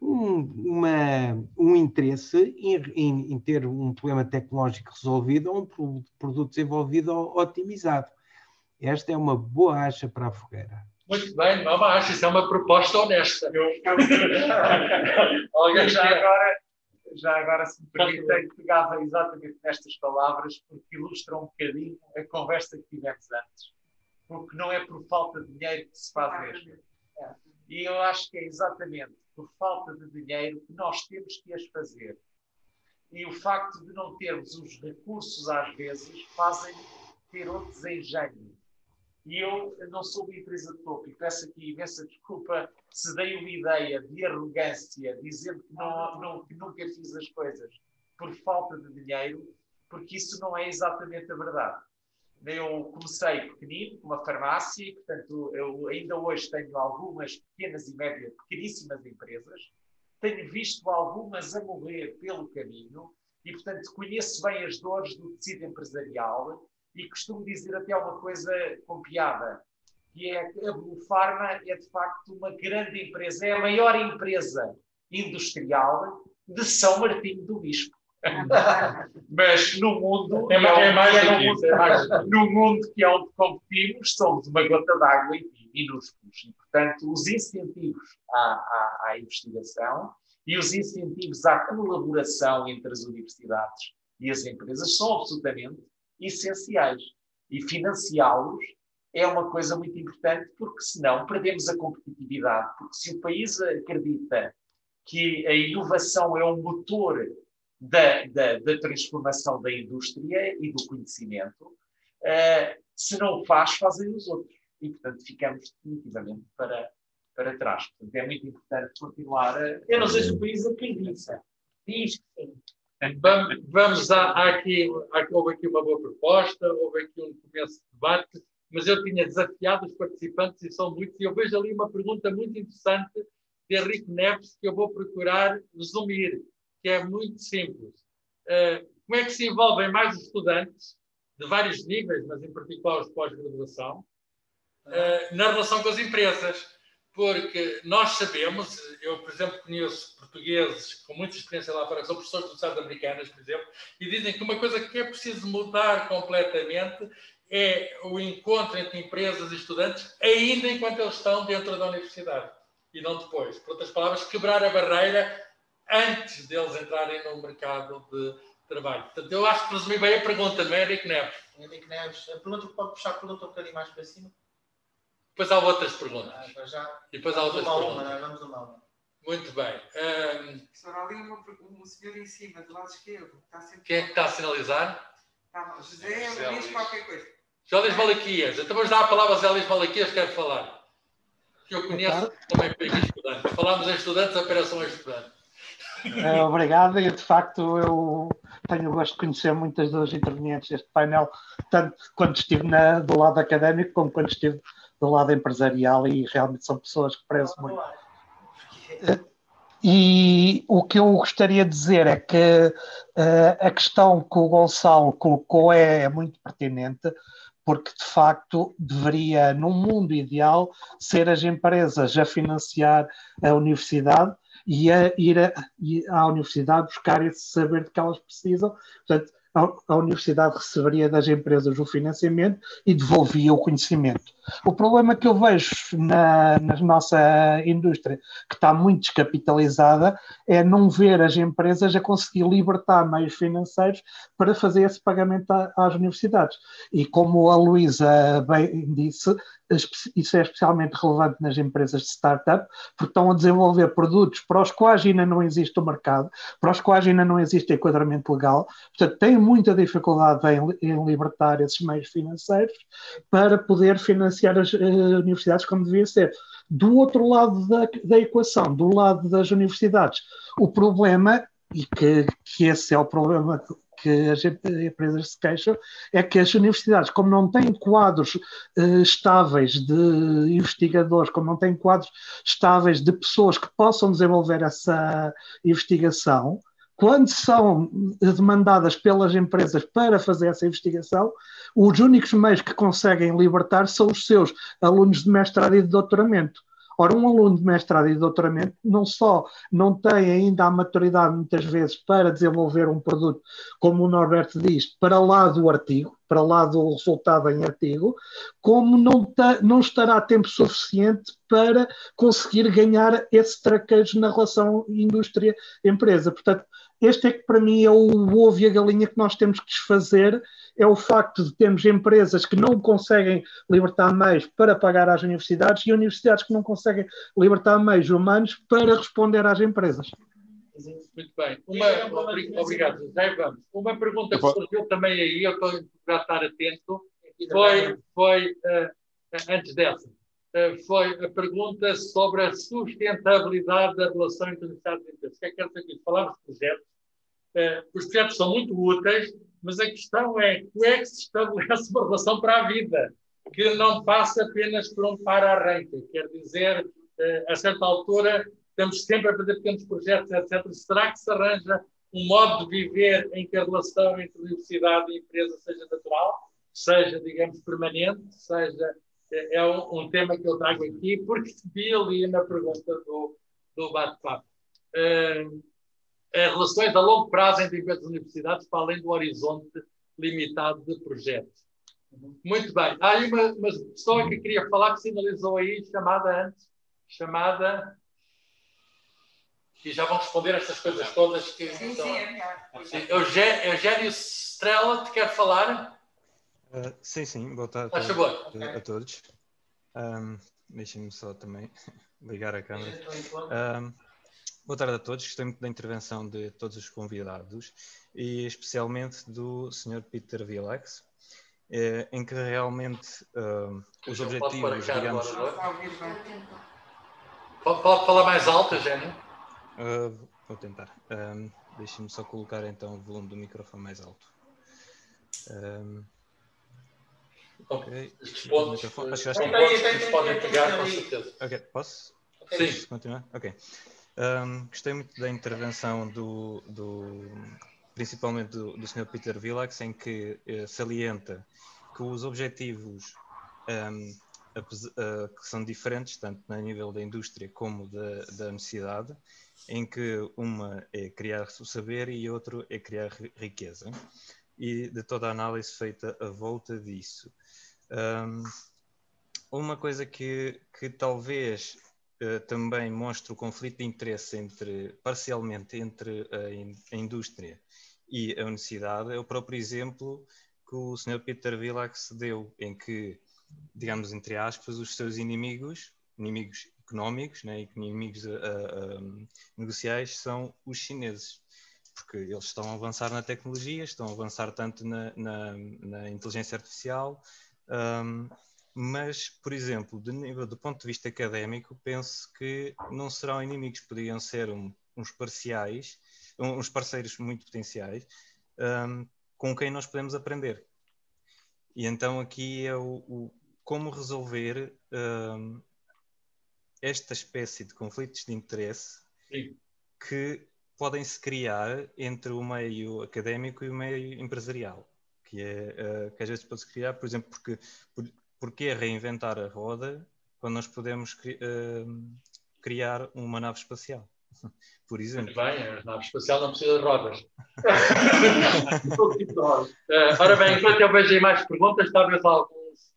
um interesse em ter um problema tecnológico resolvido ou um produto desenvolvido ou otimizado. Esta é uma boa acha para a fogueira. Muito bem, não é uma acha, isso é uma proposta honesta. Alguém já agora, se me permitem, pegava exatamente nestas palavras, porque ilustram um bocadinho a conversa que tivemos antes. Porque não é por falta de dinheiro que se faz mesmo. E eu acho que é exatamente por falta de dinheiro que nós temos que as fazer. E o facto de não termos os recursos, às vezes, fazem ter outro desengenho. E eu não sou uma empresa de topo e peço aqui imensa desculpa se dei uma ideia de arrogância, dizendo que nunca fiz as coisas por falta de dinheiro, porque isso não é exatamente a verdade. Eu comecei pequenino, com uma farmácia, e, portanto, eu ainda hoje tenho algumas pequenas e médias, pequeníssimas empresas, tenho visto algumas a morrer pelo caminho e, portanto, conheço bem as dores do tecido empresarial e costumo dizer até uma coisa com piada, que é que a Blue Pharma é, de facto, uma grande empresa, é a maior empresa industrial de São Martinho do Bispo. Mas no mundo no mundo que é onde competimos, somos uma gota d'água e minúsculos. E, portanto, os incentivos à investigação e os incentivos à colaboração entre as universidades e as empresas são absolutamente essenciais. E financiá-los é uma coisa muito importante, porque senão perdemos a competitividade. Porque se o país acredita que a inovação é um motor da transformação da indústria e do conhecimento, se não o faz, fazem os outros. E, portanto, ficamos definitivamente para trás. Portanto, é muito importante continuar a... Eu não sei se o país acredita. Diz que sim. Vamos houve aqui uma boa proposta, houve aqui um começo de debate, mas eu tinha desafiado os participantes, e são muitos, e eu vejo ali uma pergunta muito interessante de Henrique Neves, que eu vou procurar resumir, que é muito simples. Como é que se envolvem mais os estudantes, de vários níveis, mas em particular os de pós-graduação, na relação com as empresas? Porque nós sabemos, eu, por exemplo, conheço portugueses com muita experiência lá fora, que são professores de universidades americanas, por exemplo, e dizem que uma coisa que é preciso mudar completamente é o encontro entre empresas e estudantes, ainda enquanto eles estão dentro da universidade, e não depois. Por outras palavras, quebrar a barreira antes deles entrarem no mercado de trabalho. Portanto, eu acho que resumi bem a pergunta, não é, Henrique Neves? Henrique Neves, a pergunta pode puxar a pergunta um bocadinho mais para cima? Depois há outras perguntas. E depois há outras perguntas. Vamos uma. Muito bem. Só ali um senhor em cima, do lado esquerdo. Quem é que está a sinalizar? José Luís qualquer coisa. José Luís Malaquias. Então vamos dar a palavra a José Luís Malaquias, que quer falar. Que eu conheço também foi estudantes. Falámos em estudantes, a operação é estudante. Obrigado, e de facto eu tenho o gosto de conhecer muitas das intervenientes deste painel, tanto quando estive do lado académico como quando estive do lado empresarial, e realmente são pessoas que prezo muito. E o que eu gostaria de dizer é que a questão que o Gonçalo colocou é muito pertinente, porque de facto deveria, num mundo ideal, ser as empresas a financiar a universidade e a ir à universidade buscar esse saber de que elas precisam. Portanto, a universidade receberia das empresas o financiamento e devolvia o conhecimento. O problema que eu vejo na nossa indústria, que está muito descapitalizada, é não ver as empresas a conseguir libertar meios financeiros para fazer esse pagamento às universidades. E como a Luísa bem disse, isso é especialmente relevante nas empresas de startup, porque estão a desenvolver produtos para os quais ainda não existe o mercado, para os quais ainda não existe enquadramento legal, portanto têm muita dificuldade em libertar esses meios financeiros para poder financiar as universidades como devia ser. Do outro lado da equação, do lado das universidades, o problema, e que esse é o problema que as empresas se queixam, é que as universidades, como não têm quadros estáveis de investigadores, como não têm quadros estáveis de pessoas que possam desenvolver essa investigação, quando são demandadas pelas empresas para fazer essa investigação, os únicos meios que conseguem libertar são os seus alunos de mestrado e de doutoramento. Ora, um aluno de mestrado e doutoramento não só não tem ainda a maturidade, muitas vezes, para desenvolver um produto, como o Norberto diz, para lá do artigo, para lá do resultado em artigo, como não estará tempo suficiente para conseguir ganhar esse traquejo na relação indústria-empresa. Portanto, este é que para mim é o ovo e a galinha que nós temos que desfazer, é o facto de termos empresas que não conseguem libertar meios para pagar às universidades e universidades que não conseguem libertar meios humanos para responder às empresas. Muito bem. Obrigado, José. Vamos. Uma pergunta que surgiu também aí, eu estou a estar atento, foi antes dessa, foi a pergunta sobre a sustentabilidade da relação entre universidades e empresas. O que é que quer dizer isso? Falámos de projetos. Os projetos são muito úteis, mas a questão é como é que se estabelece uma relação para a vida, que não passa apenas por um para-arranque. Quer dizer, a certa altura, estamos sempre a fazer pequenos projetos, etc. Será que se arranja um modo de viver em que a relação entre universidade e empresa seja natural, seja, digamos, permanente, seja... É um tema que eu trago aqui, porque vi ali na pergunta do bate-papo. Relações a longo prazo entre empresas e universidades, para além do horizonte limitado de projetos. Muito bem. Há aí uma pessoa que queria falar, que sinalizou aí, chamada... E já vão responder estas coisas todas que... Sim, Eugénio Estrela, te quer falar? Sim. Boa tarde a todos. Deixem-me só também ligar a câmera. Boa tarde a todos. Gostei muito da intervenção de todos os convidados e especialmente do Sr. Peter Vilax, em que realmente os objetivos, digamos... Pode falar mais alto, Eugénio? Vou tentar. Deixem-me só colocar então o volume do microfone mais alto. Ok. Estes pontos podem pegar, com certeza. Ok, posso? Sim. Continuar? Ok. Gostei muito da intervenção principalmente do Sr. Peter Vilax, em que salienta que os objetivos que são diferentes, tanto no nível da indústria como da necessidade, em que uma é criar o saber e outro é criar riqueza. E de toda a análise feita à volta disso. Uma coisa que talvez também mostre o conflito de interesse parcialmente entre a indústria e a universidade é o próprio exemplo que o Sr. Peter Vilax deu, em que, digamos, entre aspas, os seus inimigos económicos, né, inimigos negociais, são os chineses. Porque eles estão a avançar na tecnologia, estão a avançar tanto na inteligência artificial, mas, por exemplo, do ponto de vista académico, penso que não serão inimigos, poderiam ser uns parceiros muito potenciais, com quem nós podemos aprender. E então aqui é como resolver esta espécie de conflitos de interesse. Sim. Que podem-se criar entre o meio académico e o meio empresarial, que às vezes pode-se criar, por exemplo, porque reinventar a roda quando nós podemos criar uma nave espacial, por exemplo. Muito bem, a nave espacial não precisa de rodas. Ora bem, enquanto eu vejo aí mais perguntas, talvez alguns...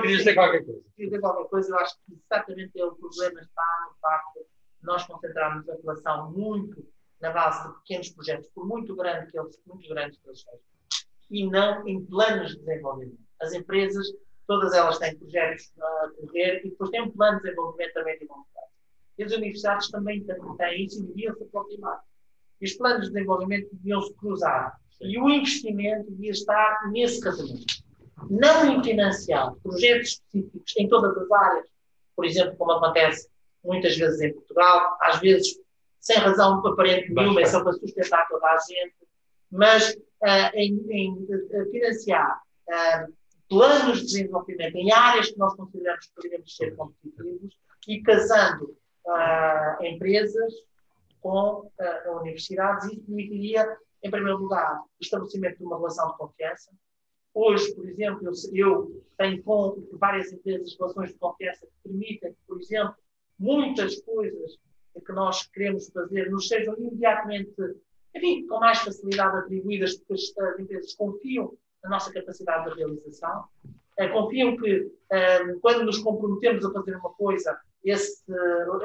Queria dizer qualquer coisa. Queria dizer qualquer coisa, eu acho que exatamente o problema está no facto de nós concentrarmos a relação muito na base de pequenos projetos, por muito grandes que eles sejam, e não em planos de desenvolvimento. As empresas, todas elas têm projetos a correr e depois têm um plano de desenvolvimento também de longo prazo. E as universidades também têm isso e deviam se aproximar. E os planos de desenvolvimento deviam se cruzar. E o investimento devia estar nesse casamento. Não em financiar projetos específicos em todas as áreas, por exemplo, como acontece muitas vezes em Portugal, às vezes sem razão aparente nenhuma, é só para sustentar toda a gente, mas em financiar planos de desenvolvimento em áreas que nós consideramos que podemos ser competitivos e casando empresas com universidades, isso permitiria, em primeiro lugar, o estabelecimento de uma relação de confiança. Hoje, por exemplo, eu tenho com várias empresas relações de confiança que permitem, por exemplo, muitas coisas que nós queremos fazer nos sejam imediatamente, enfim, com mais facilidade atribuídas, porque as empresas confiam na nossa capacidade de realização, confiam que quando nos comprometemos a fazer uma coisa,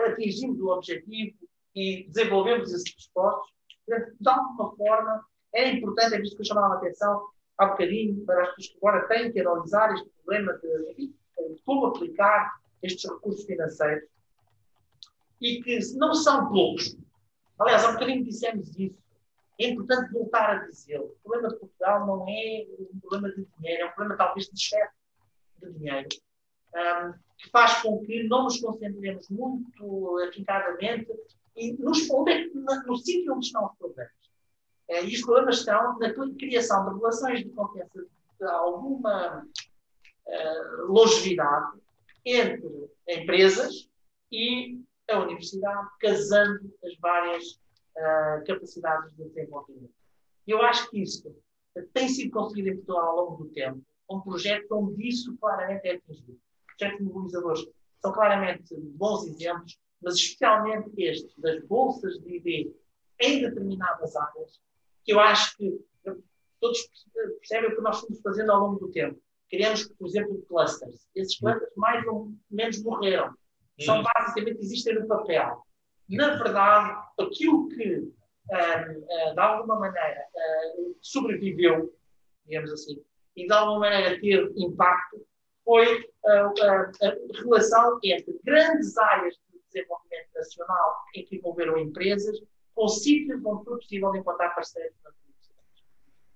atingimos o objetivo e desenvolvemos esses esforços. Portanto, de alguma forma, é importante, é visto que eu chamava a atenção há bocadinho para as pessoas que agora têm que analisar este problema de como aplicar estes recursos financeiros e que não são poucos. Aliás, há bocadinho dissemos isso. É importante voltar a dizê-lo. O problema de Portugal não é um problema de dinheiro, é um problema talvez de excesso de dinheiro, que faz com que não nos concentremos muito afincadamente e no sítio onde estão os problemas. E os problemas estão na criação de relações de confiança de alguma longevidade entre empresas e a universidade, casando as várias capacidades de desenvolvimento. Eu acho que isso tem sido conseguido em Portugal ao longo do tempo, um projeto onde isso claramente é atingido. Projetos mobilizadores são claramente bons exemplos, mas especialmente este, das bolsas de ID em determinadas áreas, que eu acho que todos percebem o que nós fomos fazendo ao longo do tempo. Criamos, por exemplo, clusters. Esses clusters mais ou menos morreram. São basicamente, existem no papel. Na verdade, aquilo que, de alguma maneira, sobreviveu, digamos assim, e de alguma maneira teve impacto, foi a relação entre grandes áreas de desenvolvimento nacional em que envolveram empresas, com sítios onde foi possível encontrar parceiros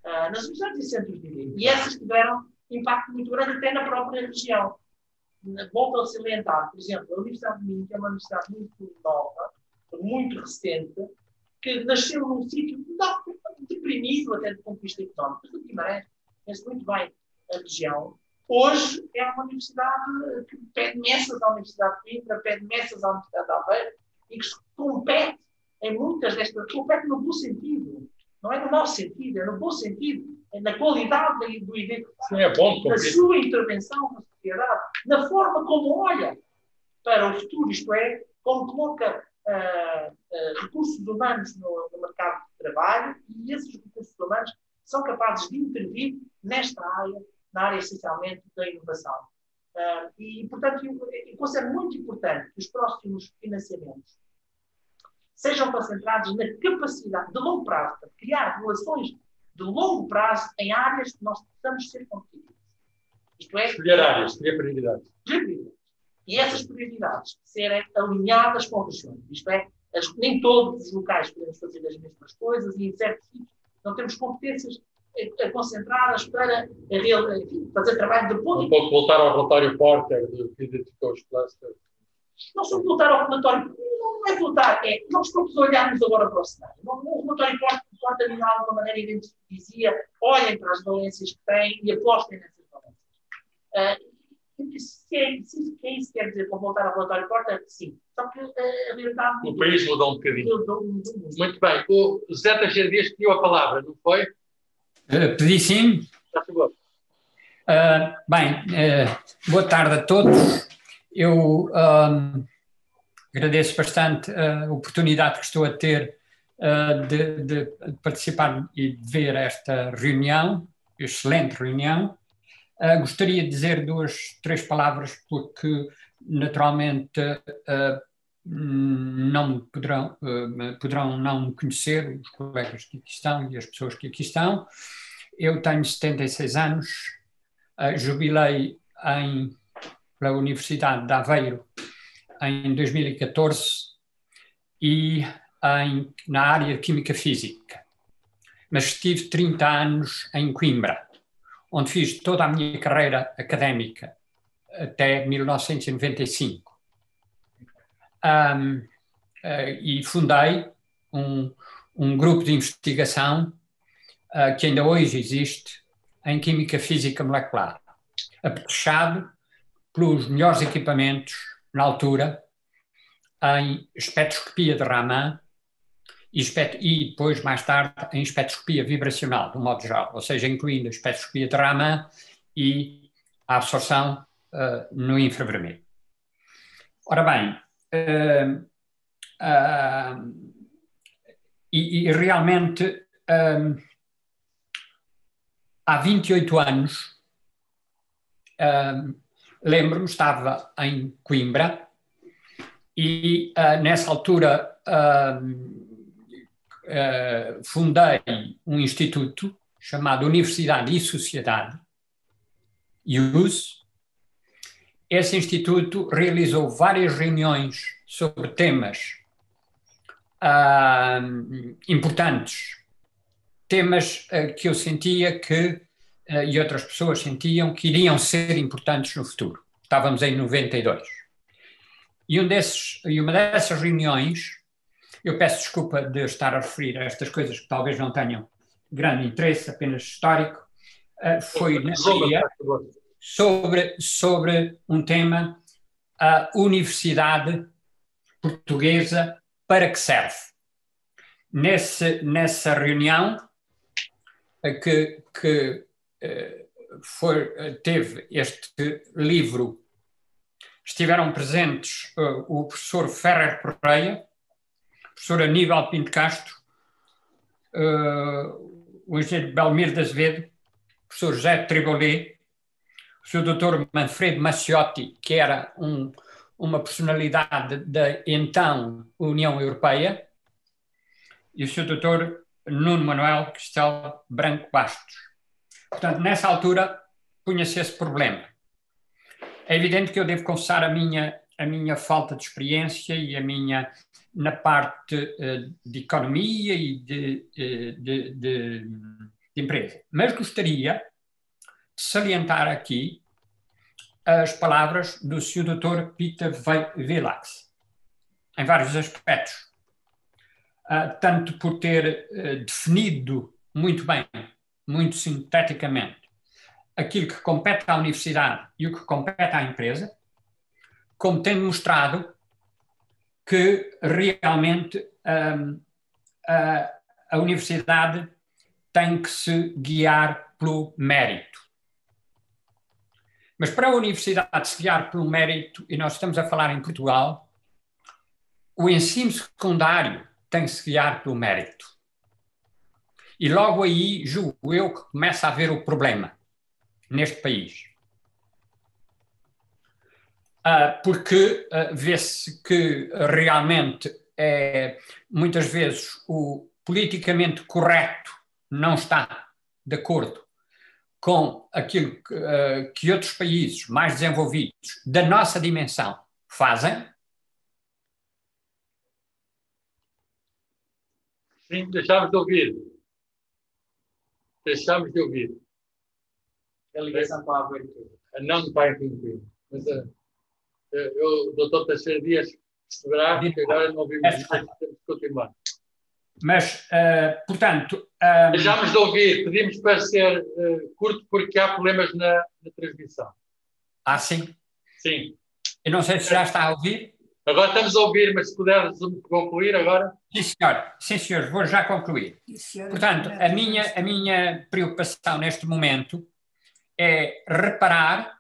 nas universidades e centros de direito. E essas tiveram impacto muito grande até na própria região. Volto a salientar, por exemplo, a Universidade de Minho, que é uma universidade muito nova, muito recente, que nasceu num sítio deprimido até do ponto de vista económico, mas do Guimarães, conhece muito bem a região. Hoje é uma universidade que pede messas à Universidade de Coimbra, pede messas à Universidade de Aveiro e que compete em muitas destas, compete no bom sentido, não é no mau sentido, é no bom sentido, é na qualidade do ID, na sua intervenção na sociedade, na forma como olha para o futuro, isto é, como coloca recursos humanos no mercado de trabalho, e esses recursos humanos são capazes de intervir nesta área, na área essencialmente da inovação. E, portanto, eu considero muito importante que os próximos financiamentos sejam concentrados na capacidade de longo prazo, de criar relações de longo prazo em áreas que nós precisamos ser competitivos. Isto é, escolher áreas, escolher prioridades. E essas prioridades serem alinhadas com regiões. Isto é, nem todos os locais podemos fazer as mesmas coisas e em certos sítios não temos competências concentradas para fazer trabalho de ponto. Um pouco voltar ao relatório Porter do que identificou os clusters. Não só voltar ao relatório, não é voltar, é nós todos olharmos agora para o cenário. O relatório Porter de alguma maneira dizia, olhem para as valências que têm e apostem nessas valências. Se é isso que quer dizer para voltar ao relatório Porter, sim. Só que a verdade... O país mudou um bocadinho. Muito bem. O José Teixeira Dias pediu a palavra, não foi? Pedi sim. Já chegou. Boa tarde a todos. Eu agradeço bastante a oportunidade que estou a ter de participar e de ver esta reunião, excelente reunião. Gostaria de dizer 2, 3 palavras, porque naturalmente não poderão não me conhecer, os colegas que aqui estão e as pessoas que aqui estão. Eu tenho 76 anos, jubilei pela Universidade de Aveiro em 2014 e na área de Química Física. Mas estive 30 anos em Coimbra, onde fiz toda a minha carreira académica até 1995. E fundei um grupo de investigação que ainda hoje existe em Química Física Molecular, apetrechado pelos melhores equipamentos na altura em espectroscopia de Raman e depois, mais tarde, em espectroscopia vibracional, de um modo geral, ou seja, incluindo a espectroscopia de Raman e a absorção no infravermelho. Ora bem, e realmente há 28 anos, lembro-me, estava em Coimbra e nessa altura fundei um instituto chamado Universidade e Sociedade, IUS. Esse instituto realizou várias reuniões sobre temas importantes, temas que eu sentia que, e outras pessoas sentiam, que iriam ser importantes no futuro. Estávamos em 92. E uma dessas reuniões, eu peço desculpa de estar a referir a estas coisas que talvez não tenham grande interesse, apenas histórico, foi na dia sobre um tema, a Universidade Portuguesa, para que serve. Nessa reunião que teve este livro, estiveram presentes o professor Ferrer Correia, o professor Aníbal Pinto Castro, o engenheiro Belmiro de Azevedo, o professor José Tribolé, o Sr. Dr. Manfredo Macciotti, que era uma personalidade da então União Europeia, e o Sr. Dr. Nuno Manuel Cristel Branco Bastos. Portanto, nessa altura, punha-se esse problema. É evidente que eu devo confessar a minha falta de experiência e a minha, na parte de economia e de empresa. Mas gostaria de salientar aqui as palavras do Sr. Dr. Peter Willax, em vários aspectos. Tanto por ter definido muito bem, muito sinteticamente, aquilo que compete à universidade e o que compete à empresa, como tendo mostrado que realmente a universidade tem que se guiar pelo mérito. Mas para a universidade se guiar pelo mérito, e nós estamos a falar em Portugal, o ensino secundário tem que se guiar pelo mérito. E logo aí, julgo eu, que começa a haver o problema neste país. Porque vê-se que realmente muitas vezes o politicamente correto não está de acordo com aquilo que outros países mais desenvolvidos da nossa dimensão fazem. Sim, deixámos de ouvir. Deixámos de ouvir. A ligação para a abertura. Não para a abertura. Mas o doutor Teixeira Dias perceberá que agora não ouvimos mais, temos que continuar. Mas, portanto... Deixámos de ouvir, pedimos para ser curto porque há problemas na transmissão. Sim? Sim. Eu não sei se já está a ouvir. Agora estamos a ouvir, mas se puder concluir agora. Sim, senhor. Sim, senhor. Vou já concluir. Portanto, a minha preocupação neste momento é reparar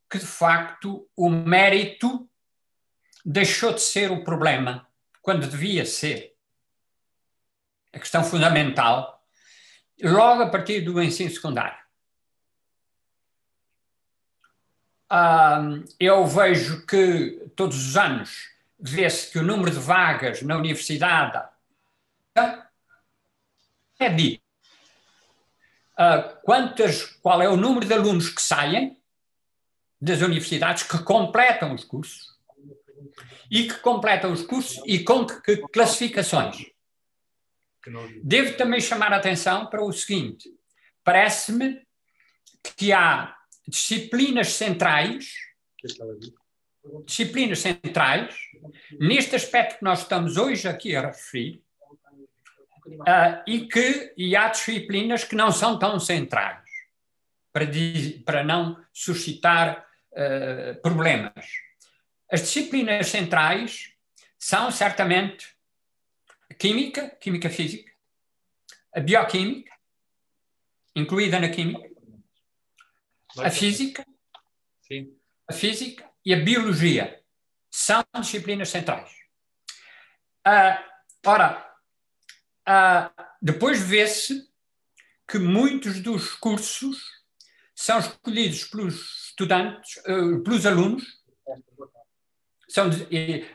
que, de facto, o mérito deixou de ser o problema, quando devia ser a questão fundamental, logo a partir do ensino secundário. Eu vejo que todos os anos vê-se que o número de vagas na universidade é dito. Qual é o número de alunos que saem das universidades, que completam os cursos, e com que classificações. Devo também chamar a atenção para o seguinte: parece-me que há disciplinas centrais, neste aspecto que nós estamos hoje aqui a referir, e há disciplinas que não são tão centrais, para não suscitar problemas. As disciplinas centrais são certamente a química física, a bioquímica, incluída na química, a física, e a biologia. são disciplinas centrais. Depois vê-se que muitos dos cursos são escolhidos pelos estudantes, pelos alunos,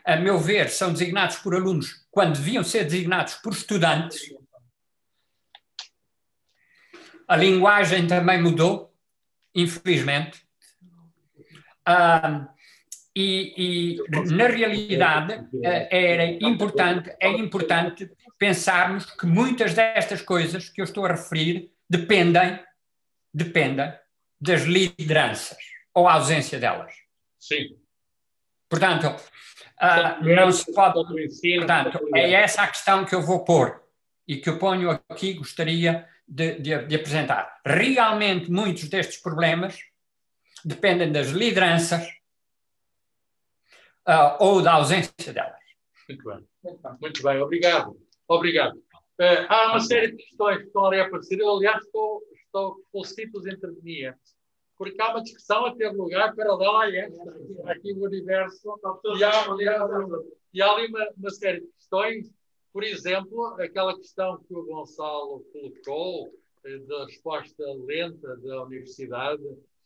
a meu ver, são designados por alunos quando deviam ser designados por estudantes. A linguagem também mudou, infelizmente. E na realidade é importante pensarmos que muitas destas coisas que eu estou a referir dependem das lideranças ou a ausência delas. Sim. Portanto, não se pode. Portanto, é essa a questão que eu vou pôr e que eu ponho aqui, gostaria de apresentar. Realmente, muitos destes problemas dependem das lideranças ou da ausência delas. Muito bem. Muito bem. Obrigado. Obrigado. Há uma série de questões que estão ali a aparecer. Eu, aliás, estou solicito intervenir, porque há uma discussão a ter lugar paralela a esta, aqui no universo, e há ali uma série de questões, por exemplo, aquela questão que o Gonçalo colocou, da resposta lenta da universidade,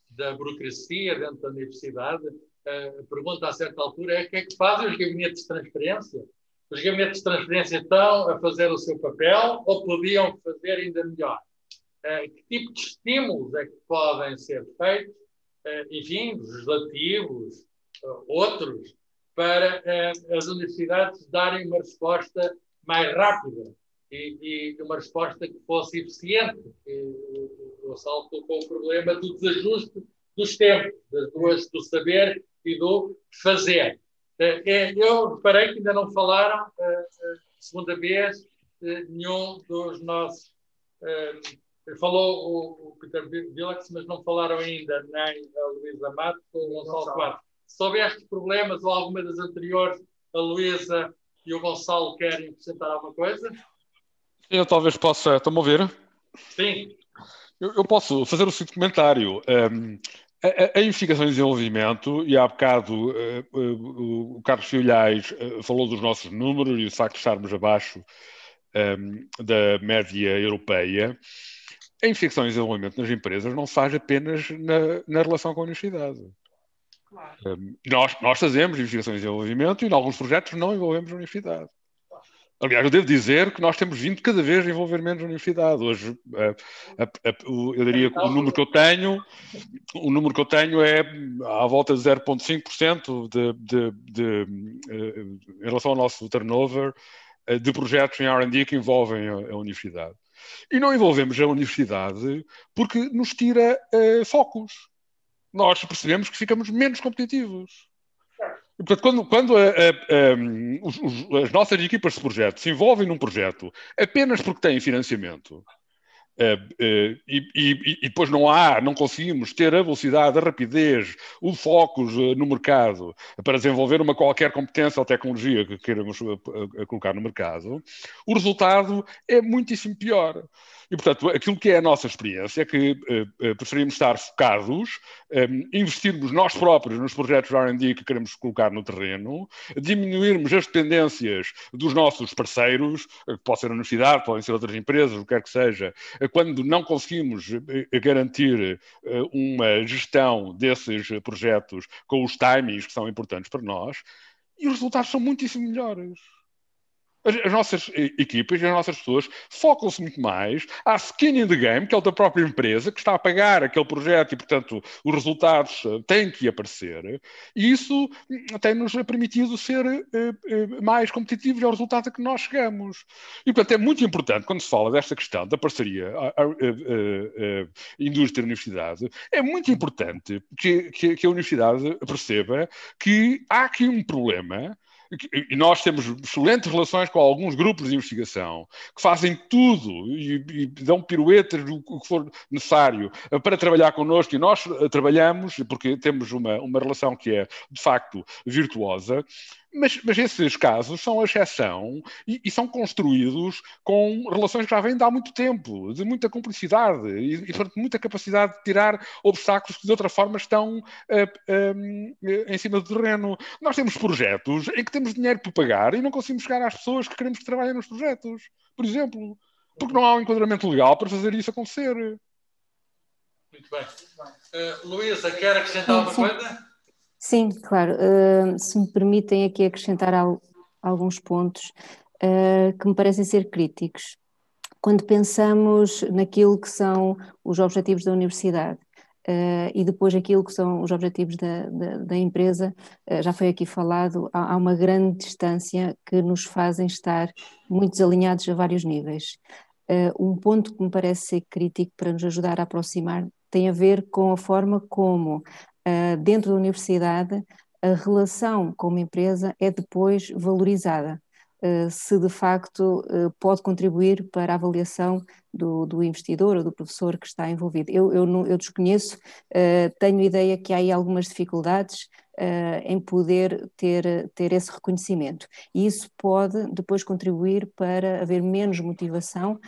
da burocracia dentro da universidade. A pergunta a certa altura é o que é que fazem os gabinetes de transferência? Os gabinetes de transferência estão a fazer o seu papel ou podiam fazer ainda melhor? Que tipo de estímulos é que podem ser feitos, enfim, legislativos, outros, para as universidades darem uma resposta mais rápida e uma resposta que fosse eficiente? O Gonçalo colocou o problema do desajuste dos tempos, das duas, do saber e do fazer. Eu reparei que ainda não falaram, segunda vez, nenhum dos nossos... falou o Peter Villax, mas não falaram ainda nem a Luísa Matos ou o Gonçalo Quadros. Se houver estes problemas ou alguma das anteriores, a Luísa e o Gonçalo querem acrescentar alguma coisa? Eu talvez possa... Estão-me a ouvir? Sim. Eu posso fazer o seguinte comentário. A investigação e desenvolvimento, e há bocado o Carlos Filhais falou dos nossos números e o facto de estarmos abaixo da média europeia. A investigação e desenvolvimento nas empresas não se faz apenas na relação com a universidade. Claro. Nós fazemos investigação e desenvolvimento e em alguns projetos não envolvemos a universidade. Aliás, eu devo dizer que nós temos vindo cada vez a envolver menos a universidade. Hoje, eu diria que o número que eu tenho é à volta de 0,5% em relação ao nosso turnover de projetos em R&D que envolvem a universidade. E não envolvemos a universidade porque nos tira focos. Nós percebemos que ficamos menos competitivos. E, portanto, quando as nossas equipas de projeto se envolvem num projeto apenas porque têm financiamento e depois não conseguimos ter a velocidade, a rapidez, o foco no mercado para desenvolver uma qualquer competência ou tecnologia que queiramos colocar no mercado, o resultado é muitíssimo pior. E, portanto, aquilo que é a nossa experiência é que preferimos estar focados, investirmos nós próprios nos projetos de R&D que queremos colocar no terreno, diminuirmos as dependências dos nossos parceiros, que pode ser a universidade, podem ser outras empresas, o que quer que seja, quando não conseguimos garantir uma gestão desses projetos com os timings que são importantes para nós, e os resultados são muitíssimo melhores. As nossas equipas e as nossas pessoas focam-se muito mais à skin in the game, que é da própria empresa, que está a pagar aquele projeto e, portanto, os resultados têm que aparecer. E isso tem-nos permitido ser mais competitivos ao resultado a que nós chegamos. E, portanto, é muito importante, quando se fala desta questão da parceria indústria-universidade, é muito importante que a universidade perceba que há aqui um problema. E nós temos excelentes relações com alguns grupos de investigação que fazem tudo e dão piruetas do que for necessário para trabalhar connosco, e nós trabalhamos porque temos uma relação que é, de facto, virtuosa, Mas esses casos são a exceção e são construídos com relações que já vêm de há muito tempo, de muita cumplicidade e portanto, muita capacidade de tirar obstáculos que de outra forma estão em cima do terreno. Nós temos projetos em que temos dinheiro para pagar e não conseguimos chegar às pessoas que queremos que trabalhem nos projetos, por exemplo, porque não há um enquadramento legal para fazer isso acontecer. Muito bem. Luísa, quer acrescentar alguma coisa? Sim, claro. Se me permitem aqui acrescentar alguns pontos que me parecem ser críticos. Quando pensamos naquilo que são os objetivos da universidade e depois aquilo que são os objetivos da empresa, já foi aqui falado, há uma grande distância que nos fazem estar muito desalinhados a vários níveis. Um ponto que me parece ser crítico para nos ajudar a aproximar tem a ver com a forma como dentro da universidade a relação com uma empresa é depois valorizada, se de facto pode contribuir para a avaliação do investidor ou do professor que está envolvido. Eu desconheço, tenho ideia que há aí algumas dificuldades em poder ter esse reconhecimento. E isso pode depois contribuir para haver menos motivação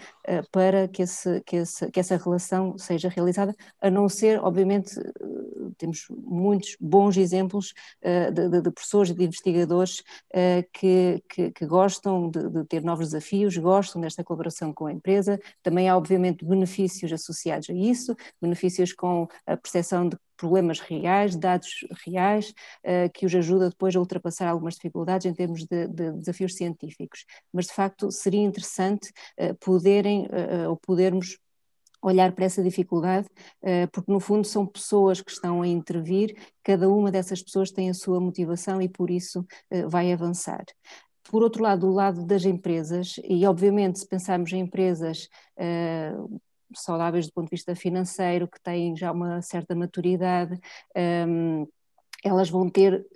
para que essa relação seja realizada, a não ser, obviamente, temos muitos bons exemplos de professores e de investigadores que gostam de ter novos desafios, gostam desta colaboração com a empresa. Também há, obviamente, benefícios associados a isso, benefícios com a percepção de problemas reais, dados reais, que os ajuda depois a ultrapassar algumas dificuldades em termos de desafios científicos. Mas, de facto, seria interessante podermos olhar para essa dificuldade, porque no fundo são pessoas que estão a intervir, cada uma dessas pessoas tem a sua motivação e por isso vai avançar. Por outro lado, do lado das empresas, e obviamente se pensarmos em empresas saudáveis do ponto de vista financeiro, que têm já uma certa maturidade, elas vão ter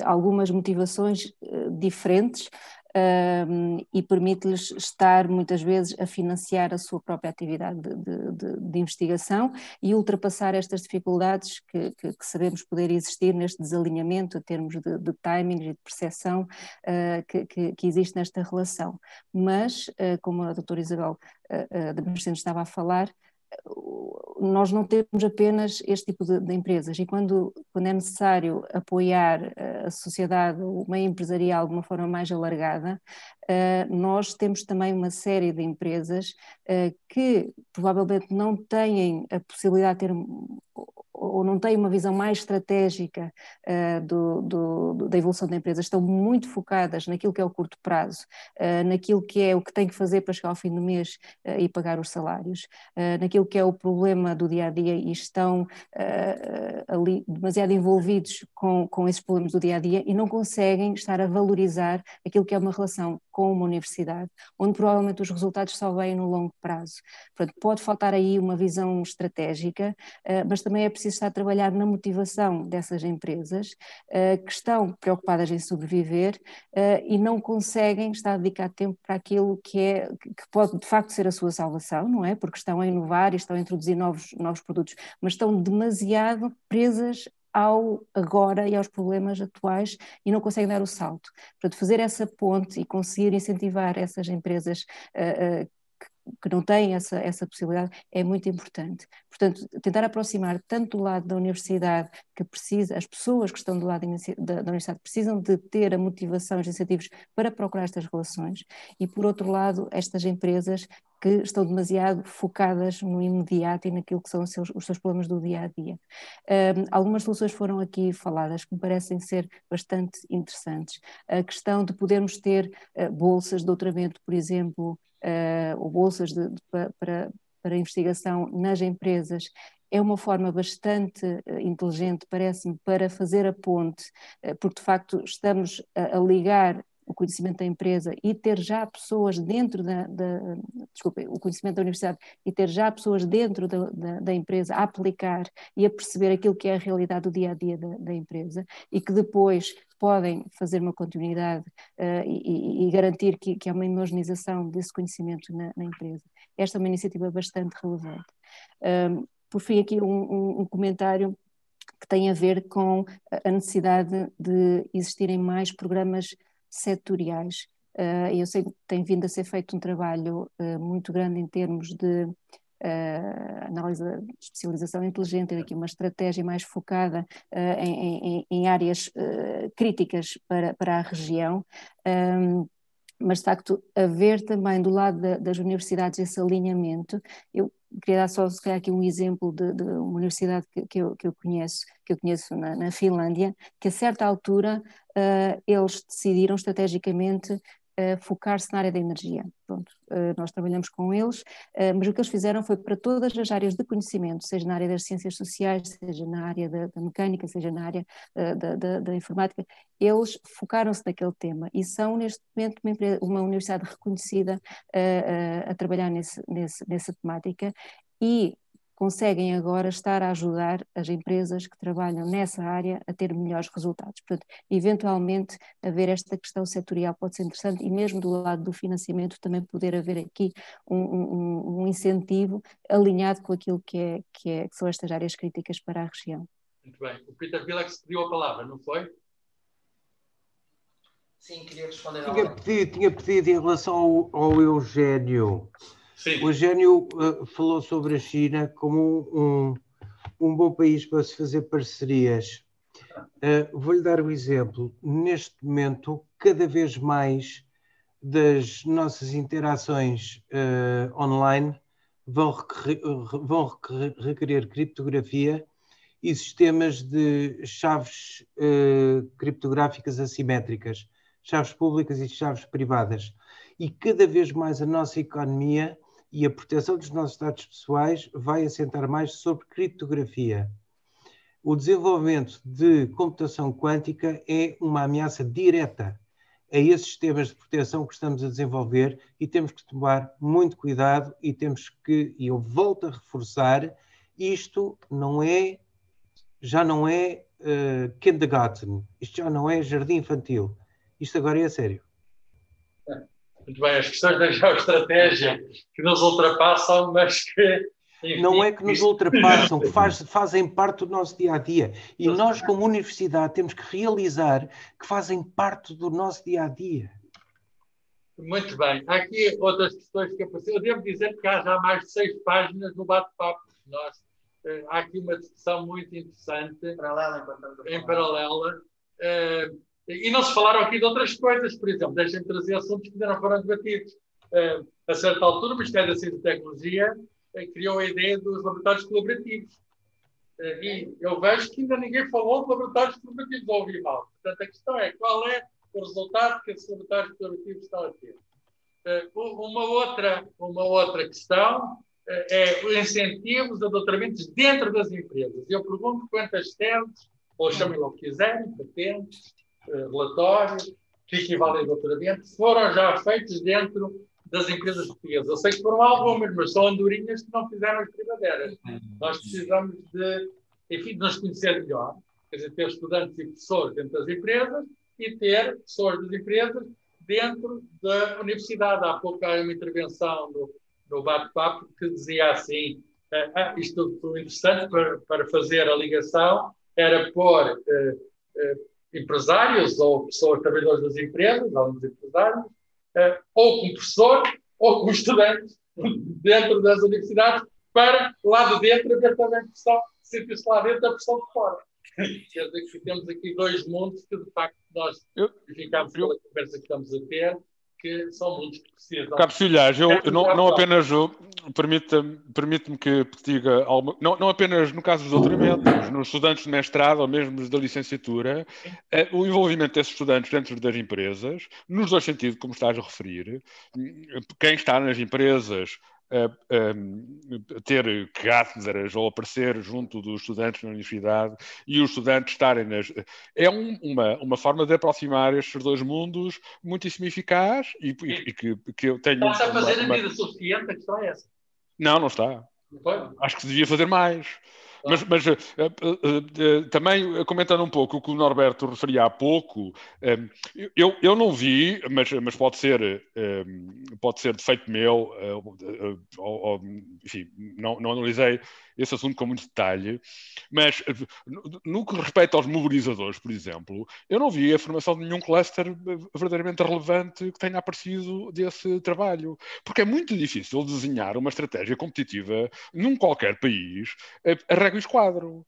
algumas motivações diferentes e permite-lhes estar muitas vezes a financiar a sua própria atividade de investigação e ultrapassar estas dificuldades que sabemos poder existir neste desalinhamento em termos de timing e de percepção que existe nesta relação. Mas, como a doutora Isabel Damasceno estava a falar, nós não temos apenas este tipo de empresas e quando é necessário apoiar a sociedade, o meio empresarial de uma forma mais alargada, nós temos também uma série de empresas que provavelmente não têm a possibilidade de ter ou não têm uma visão mais estratégica da evolução da empresa, estão muito focadas naquilo que é o curto prazo, naquilo que é o que tem que fazer para chegar ao fim do mês e pagar os salários, naquilo que é o problema do dia-a-dia e estão ali demasiado envolvidos com esses problemas do dia-a-dia e não conseguem estar a valorizar aquilo que é uma relação com uma universidade, onde provavelmente os resultados só vêm no longo prazo. Portanto, pode faltar aí uma visão estratégica, mas também é preciso estar a trabalhar na motivação dessas empresas que estão preocupadas em sobreviver e não conseguem estar a dedicar tempo para aquilo que pode de facto ser a sua salvação, não é? Porque estão a inovar e estão a introduzir novos produtos, mas estão demasiado presas ao agora e aos problemas atuais e não conseguem dar o salto. Portanto, fazer essa ponte e conseguir incentivar essas empresas que não têm essa possibilidade é muito importante. Portanto, tentar aproximar tanto do lado da universidade, as pessoas que estão do lado da universidade precisam de ter a motivação e os incentivos para procurar estas relações e, por outro lado, estas empresas que estão demasiado focadas no imediato e naquilo que são os seus problemas do dia-a-dia. Algumas soluções foram aqui faladas que me parecem ser bastante interessantes. A questão de podermos ter bolsas de doutoramento, por exemplo, ou bolsas para investigação nas empresas, é uma forma bastante inteligente, parece-me, para fazer a ponte, porque de facto estamos a ligar o conhecimento da empresa e ter já pessoas dentro o conhecimento da universidade e ter já pessoas dentro da empresa a aplicar e a perceber aquilo que é a realidade do dia-a-dia da empresa e que depois podem fazer uma continuidade e garantir que há uma homogeneização desse conhecimento na empresa. Esta é uma iniciativa bastante relevante. Por fim, aqui um comentário que tem a ver com a necessidade de existirem mais programas setoriais. Eu sei que tem vindo a ser feito um trabalho muito grande em termos de análise de especialização inteligente, ter aqui uma estratégia mais focada em áreas críticas para a região. Mas, de facto, haver também do lado das universidades esse alinhamento. Eu queria dar só, se calhar, aqui um exemplo de uma universidade que eu conheço na Finlândia, que a certa altura eles decidiram estrategicamente focar-se na área da energia. Pronto, nós trabalhamos com eles, mas o que eles fizeram foi para todas as áreas de conhecimento, seja na área das ciências sociais, seja na área da mecânica, seja na área da informática, eles focaram-se naquele tema e são neste momento uma universidade reconhecida a trabalhar nessa temática e conseguem agora estar a ajudar as empresas que trabalham nessa área a ter melhores resultados. Portanto, eventualmente, haver esta questão setorial pode ser interessante e mesmo do lado do financiamento também poder haver aqui um incentivo alinhado com aquilo que são estas áreas críticas para a região. Muito bem. O Peter Vilax pediu a palavra, não foi? Sim, queria responder Tinha pedido em relação ao Eugénio. Sim. O Eugénio falou sobre a China como um bom país para se fazer parcerias. Vou-lhe dar um exemplo. Neste momento, cada vez mais das nossas interações online vão requerer criptografia e sistemas de chaves criptográficas assimétricas, chaves públicas e chaves privadas. E cada vez mais a nossa economia e a proteção dos nossos dados pessoais vai assentar mais sobre criptografia. O desenvolvimento de computação quântica é uma ameaça direta a esses sistemas de proteção que estamos a desenvolver e temos que tomar muito cuidado e e eu volto a reforçar, isto já não é kindergarten, isto já não é jardim infantil, isto agora é a sério. Muito bem, as questões da geoestratégia que nos ultrapassam, mas que... Enfim, não é que nos ultrapassam, que fazem parte do nosso dia-a-dia. E nós, como universidade, temos que realizar que fazem parte do nosso dia-a-dia. Muito bem. Há aqui outras questões que apareceram. Eu devo dizer que há já mais de 6 páginas no bate-papo. Há aqui uma discussão muito interessante. Em paralela. E não se falaram aqui de outras coisas, por exemplo, deixem-me trazer assuntos que ainda não foram debatidos. A certa altura, o Ministério da Ciência e Tecnologia criou a ideia dos laboratórios colaborativos. E eu vejo que ainda ninguém falou de laboratórios colaborativos, ou ouvi mal. Portanto, a questão é qual é o resultado que esses laboratórios colaborativos estão a ter. Uma outra questão é os incentivos a doutoramentos dentro das empresas. Eu pergunto quantas teses, ou chamem-lo o que quiserem, patentes, relatórios, que equivalem a doutoramento, foram já feitos dentro das empresas portuguesas. Eu sei que foram algumas, mas são andorinhas que não fizeram as primaveiras. Nós precisamos de nos conhecer melhor, quer dizer, ter estudantes e professores dentro das empresas e ter pessoas das empresas dentro da universidade. Há pouco há uma intervenção no bate-papo que dizia assim, isto foi interessante para fazer a ligação, era pôr empresários ou pessoas trabalhadores das empresas, alunos empresários, ou como professor, ou como estudante dentro das universidades, para lá de dentro haver também pressão, sentir-se lá dentro a pressão de fora. Quer dizer que temos aqui 2 mundos que, de facto, nós verificamos pela conversa que estamos a ter, que são mundos que precisam... Cabo Filhais, eu não apenas... Permite-me que diga... Não apenas no caso dos doutoramentos, nos estudantes de mestrado ou mesmo da licenciatura, o envolvimento desses estudantes dentro das empresas, nos 2 sentidos, como estás a referir, quem está nas empresas... ter cátedras ou aparecer junto dos estudantes na universidade e os estudantes estarem nas... É uma forma de aproximar estes 2 mundos muitíssimo eficaz e que eu tenho... Está a fazer a medida suficiente? A questão é essa. Não está. Não. Acho que se devia fazer mais. Mas também, comentando um pouco o que o Norberto referia há pouco, eu não vi, mas pode ser pode ser defeito meu, enfim, não analisei esse assunto com muito detalhe, mas no que respeita aos mobilizadores, por exemplo, eu não vi a formação de nenhum cluster verdadeiramente relevante que tenha aparecido desse trabalho, porque é muito difícil desenhar uma estratégia competitiva num qualquer país a régua e esquadro.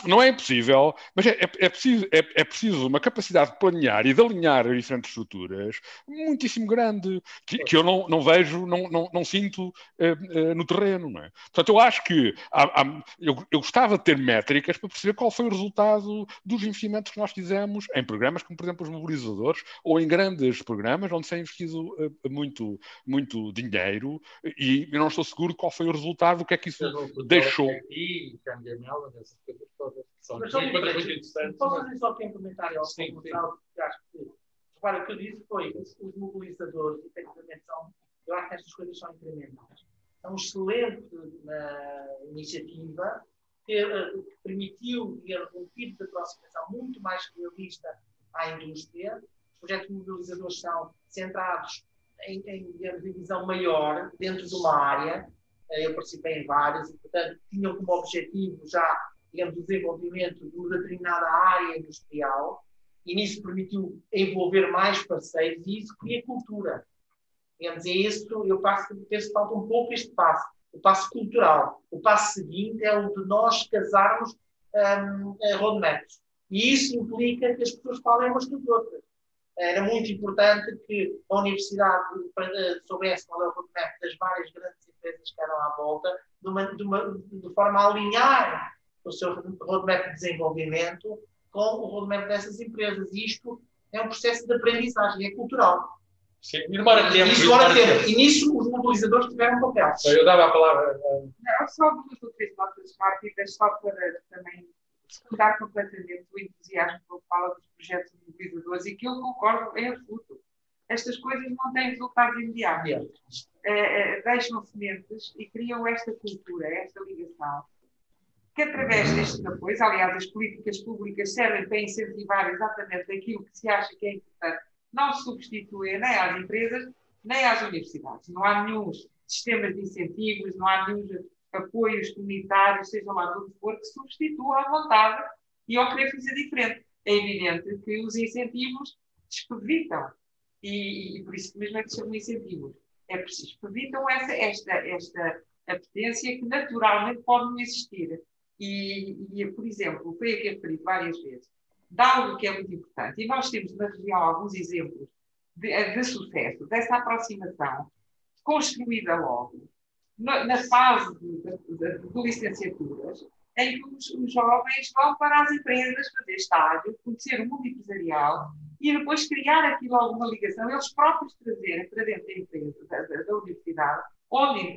Não é impossível, mas é preciso uma capacidade de planear e de alinhar diferentes estruturas muitíssimo grande, que eu não vejo, não sinto no terreno. Não é? Portanto, eu acho que eu gostava de ter métricas para perceber qual foi o resultado dos investimentos que nós fizemos em programas como, por exemplo, os mobilizadores, ou em grandes programas onde se é investido muito dinheiro, e eu não estou seguro de qual foi o resultado, o que é que isso deixou. Essas coisas todas são muito interessantes. Posso fazer só aqui um comentário ao Gonçalo, porque acho que, repara, o que eu disse foi que os mobilizadores, efetivamente, eu acho que estas coisas são incrementais. É uma excelente iniciativa que permitiu um tipo de aproximação muito mais realista à indústria. Os projetos mobilizadores são centrados em visão maior dentro de uma área. Eu participei em vários e, portanto, tinham como objetivo já, digamos, o desenvolvimento de uma determinada área industrial, e nisso permitiu envolver mais parceiros, e isso cria cultura. Digamos, é isso, eu penso que falta um pouco este passo, o passo cultural. O passo seguinte é o de nós casarmos roadmaps. E isso implica que as pessoas falem umas com as outras. Era muito importante que a universidade soubesse qual é o roadmap das várias grandes empresas que eram à volta, de forma a alinhar o seu roadmap de desenvolvimento com o roadmap dessas empresas. E isto é um processo de aprendizagem, é cultural. Sim, e demora tempo. E nisso os mobilizadores tiveram um papel. Eu dava a palavra. Não, só 2 ou 3 notas rápidas, só para também secundar completamente o entusiasmo que eu falo dos projetos mobilizadores, e que eu concordo em absoluto. Estas coisas não têm resultados imediatos. Deixam sementes e criam esta cultura, esta ligação, que através destes apoios, aliás, as políticas públicas servem para incentivar exatamente aquilo que se acha que é importante, não se substitui nem às empresas, nem às universidades. Não há nenhum sistemas de incentivos, não há nenhum apoios comunitários, seja lá do que for, que substitua à vontade e ao querer fazer diferente. É evidente que os incentivos despevitam, e por isso mesmo é que se chamam incentivos. É preciso despevitam esta apetência que naturalmente pode não existir. E, por exemplo, foi aqui referido várias vezes, dá algo que é muito importante, e nós temos na região alguns exemplos de sucesso, dessa aproximação construída logo, na fase de licenciaturas, em que os jovens vão para as empresas fazer estágio, conhecer o mundo empresarial e depois criar aquilo alguma ligação, eles próprios trazerem para dentro da empresa, da universidade, onde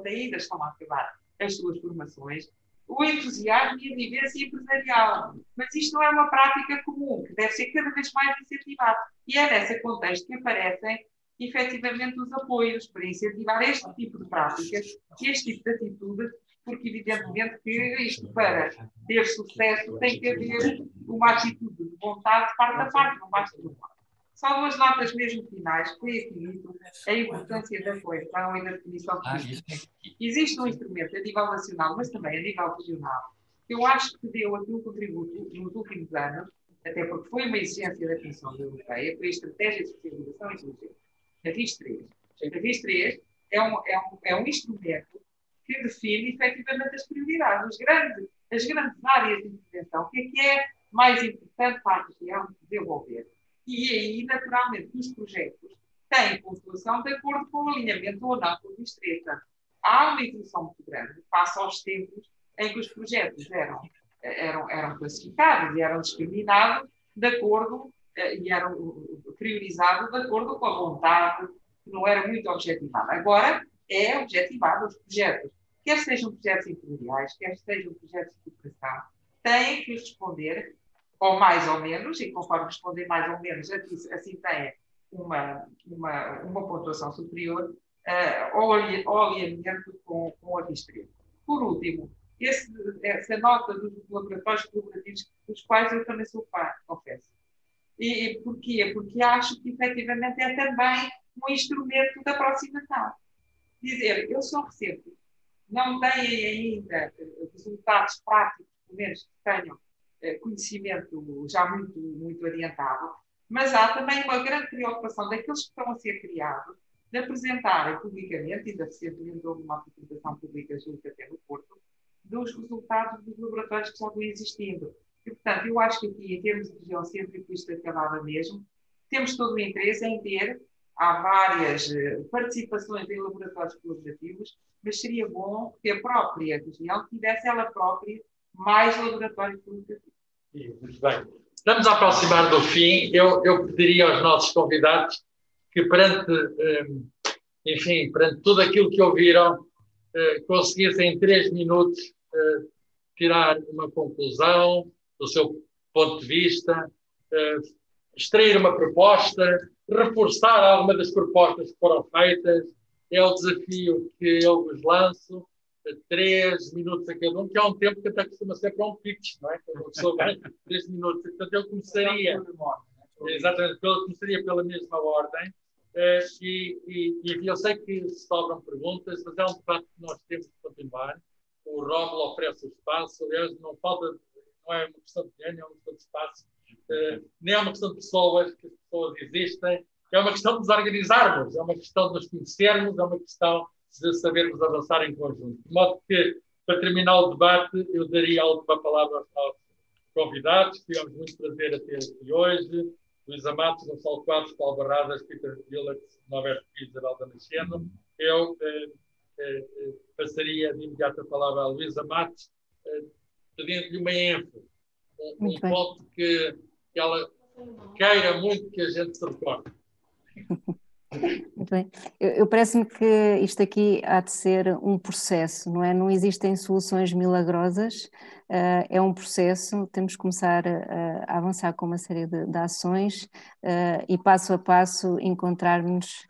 ainda estão a acabar as suas formações, o entusiasmo e a vivência empresarial. Mas isto não é uma prática comum, que deve ser cada vez mais incentivado. E é nesse contexto que aparecem, efetivamente, os apoios para incentivar este tipo de práticas, este tipo de atitude, porque, evidentemente, que isto, para ter sucesso, tem que haver uma atitude de vontade de parte a parte, não basta de um lado. Só 2 notas mesmo finais, que foi aqui dito, a importância da coesão e da definição política. Existe um instrumento a nível nacional, mas também a nível regional, que eu acho que deu aqui um contributo nos últimos anos, até porque foi uma exigência da Comissão Europeia, para a Estratégia de Socialização Inteligente, a RIS3. A RIS3 é um instrumento que define efetivamente as prioridades, as grandes áreas de intervenção, o que é mais importante para a região desenvolver. E aí, naturalmente, os projetos têm pontuação de acordo com o alinhamento ou não com a RIS3. Há uma evolução muito grande face aos tempos em que os projetos eram classificados e eram discriminados de acordo e eram priorizados de acordo com a vontade, que não era muito objetivada. Agora é objetivado os projetos, quer sejam projetos empresariais, quer sejam projetos de cooperação, têm que responder, ou mais ou menos, e conforme responder mais ou menos, assim têm uma pontuação superior ao alinhamento com a RIS3. Por último, essa nota dos laboratórios colaborativos, dos quais eu também sou fã, confesso. E porquê? Porque acho que, efetivamente, é também um um instrumento de aproximação. Dizer, eu sou recente, não têm ainda resultados práticos, pelo menos que tenham conhecimento já muito adiantado, mas há também uma grande preocupação daqueles que estão a ser criados de apresentarem publicamente, ainda recentemente houve uma apresentação pública, julgo até no Porto, dos resultados dos laboratórios que já estão existindo. E, portanto, eu acho que aqui, em termos de região centro, isto acabava mesmo, temos todo o interesse em ter, há várias participações em laboratórios colaborativos, mas seria bom que a própria região tivesse ela própria mais laboratórios colaborativos. Muito bem. Estamos a aproximar do fim. Eu pediria aos nossos convidados que perante tudo aquilo que ouviram, conseguissem em 3 minutos tirar uma conclusão do seu ponto de vista, extrair uma proposta, reforçar alguma das propostas que foram feitas. É o desafio que eu vos lanço. 3 minutos a cada um, que é um tempo que até costuma ser para um pitch, não é? Quando uma pessoa ganha 3 minutos. Portanto, eu começaria... Exatamente, eu começaria pela mesma ordem. E eu sei que se sobram perguntas, mas é um debate que nós temos de continuar. O Rómulo oferece o espaço, aliás, não é uma questão de dinheiro, é uma questão de espaço, nem é uma questão de pessoas, que as pessoas existem, é uma questão de nos organizarmos, é uma questão de nos conhecermos, é uma questão de sabermos avançar em conjunto. De modo que, para terminar o debate, eu daria a última palavra aos nossos convidados. Tivemos muito prazer a ter aqui hoje. Luísa Matos, Gonçalo Quadros, Paulo Barradas, Peter Villach, Norbert Pires, Geralda Nascendo. Eu passaria de imediato a palavra à Luísa Matos, pedindo-lhe uma ênfase, um ponto que ela queira muito que a gente se recorde. Muito bem. Eu parece-me que isto aqui há de ser um processo, não é? Não existem soluções milagrosas, é um processo, temos que começar a avançar com uma série de ações e passo a passo encontrarmos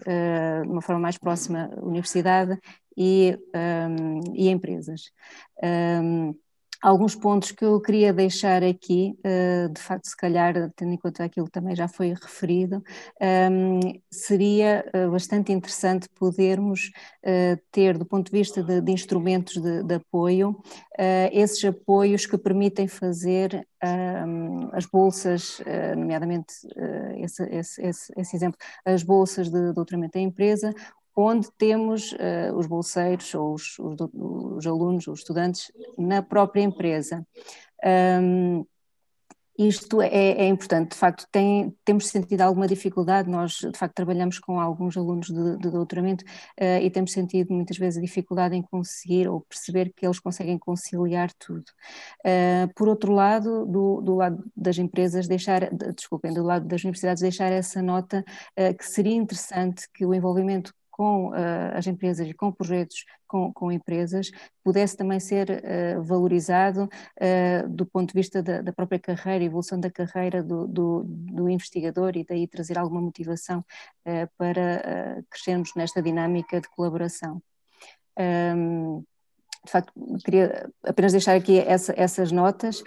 de uma forma mais próxima a universidade e empresas. Alguns pontos que eu queria deixar aqui, de facto, se calhar, tendo em conta aquilo que também já foi referido, seria bastante interessante podermos ter, do ponto de vista de instrumentos de apoio, esses apoios que permitem fazer as bolsas, nomeadamente esse exemplo, as bolsas de doutoramento da empresa, onde temos os bolseiros ou os alunos, os estudantes, na própria empresa. Isto é importante, de facto, temos sentido alguma dificuldade, nós de facto trabalhamos com alguns alunos de doutoramento e temos sentido muitas vezes a dificuldade em conseguir ou perceber que eles conseguem conciliar tudo. Por outro lado, do lado das empresas do lado das universidades deixar essa nota que seria interessante que o envolvimento com as empresas e com projetos com empresas, pudesse também ser valorizado do ponto de vista da própria carreira, evolução da carreira do investigador e daí trazer alguma motivação para crescermos nesta dinâmica de colaboração. De facto, queria apenas deixar aqui essas notas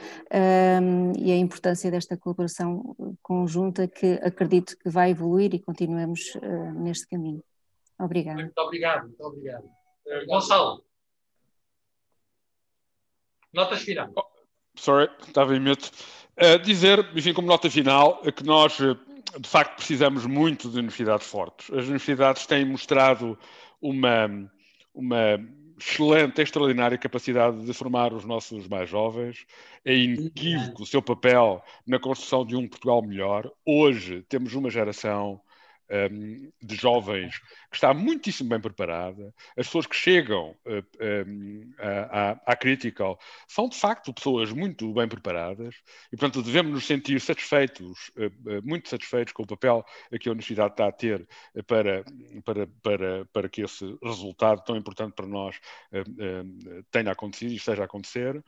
e a importância desta colaboração conjunta que acredito que vai evoluir e continuemos neste caminho. Obrigada. Muito obrigado, muito obrigado. Gonçalo. Notas finais. Sorry, estava em mute. Dizer, enfim, como nota final, que nós, de facto, precisamos muito de universidades fortes. As universidades têm mostrado uma excelente, extraordinária capacidade de formar os nossos mais jovens. É inequívoco o seu papel na construção de um Portugal melhor. Hoje temos uma geração de jovens que está muitíssimo bem preparada. As pessoas que chegam à Critical são, de facto, pessoas muito bem preparadas e, portanto, devemos nos sentir satisfeitos, muito satisfeitos com o papel que a Universidade está a ter para que esse resultado tão importante para nós tenha acontecido e esteja a acontecer.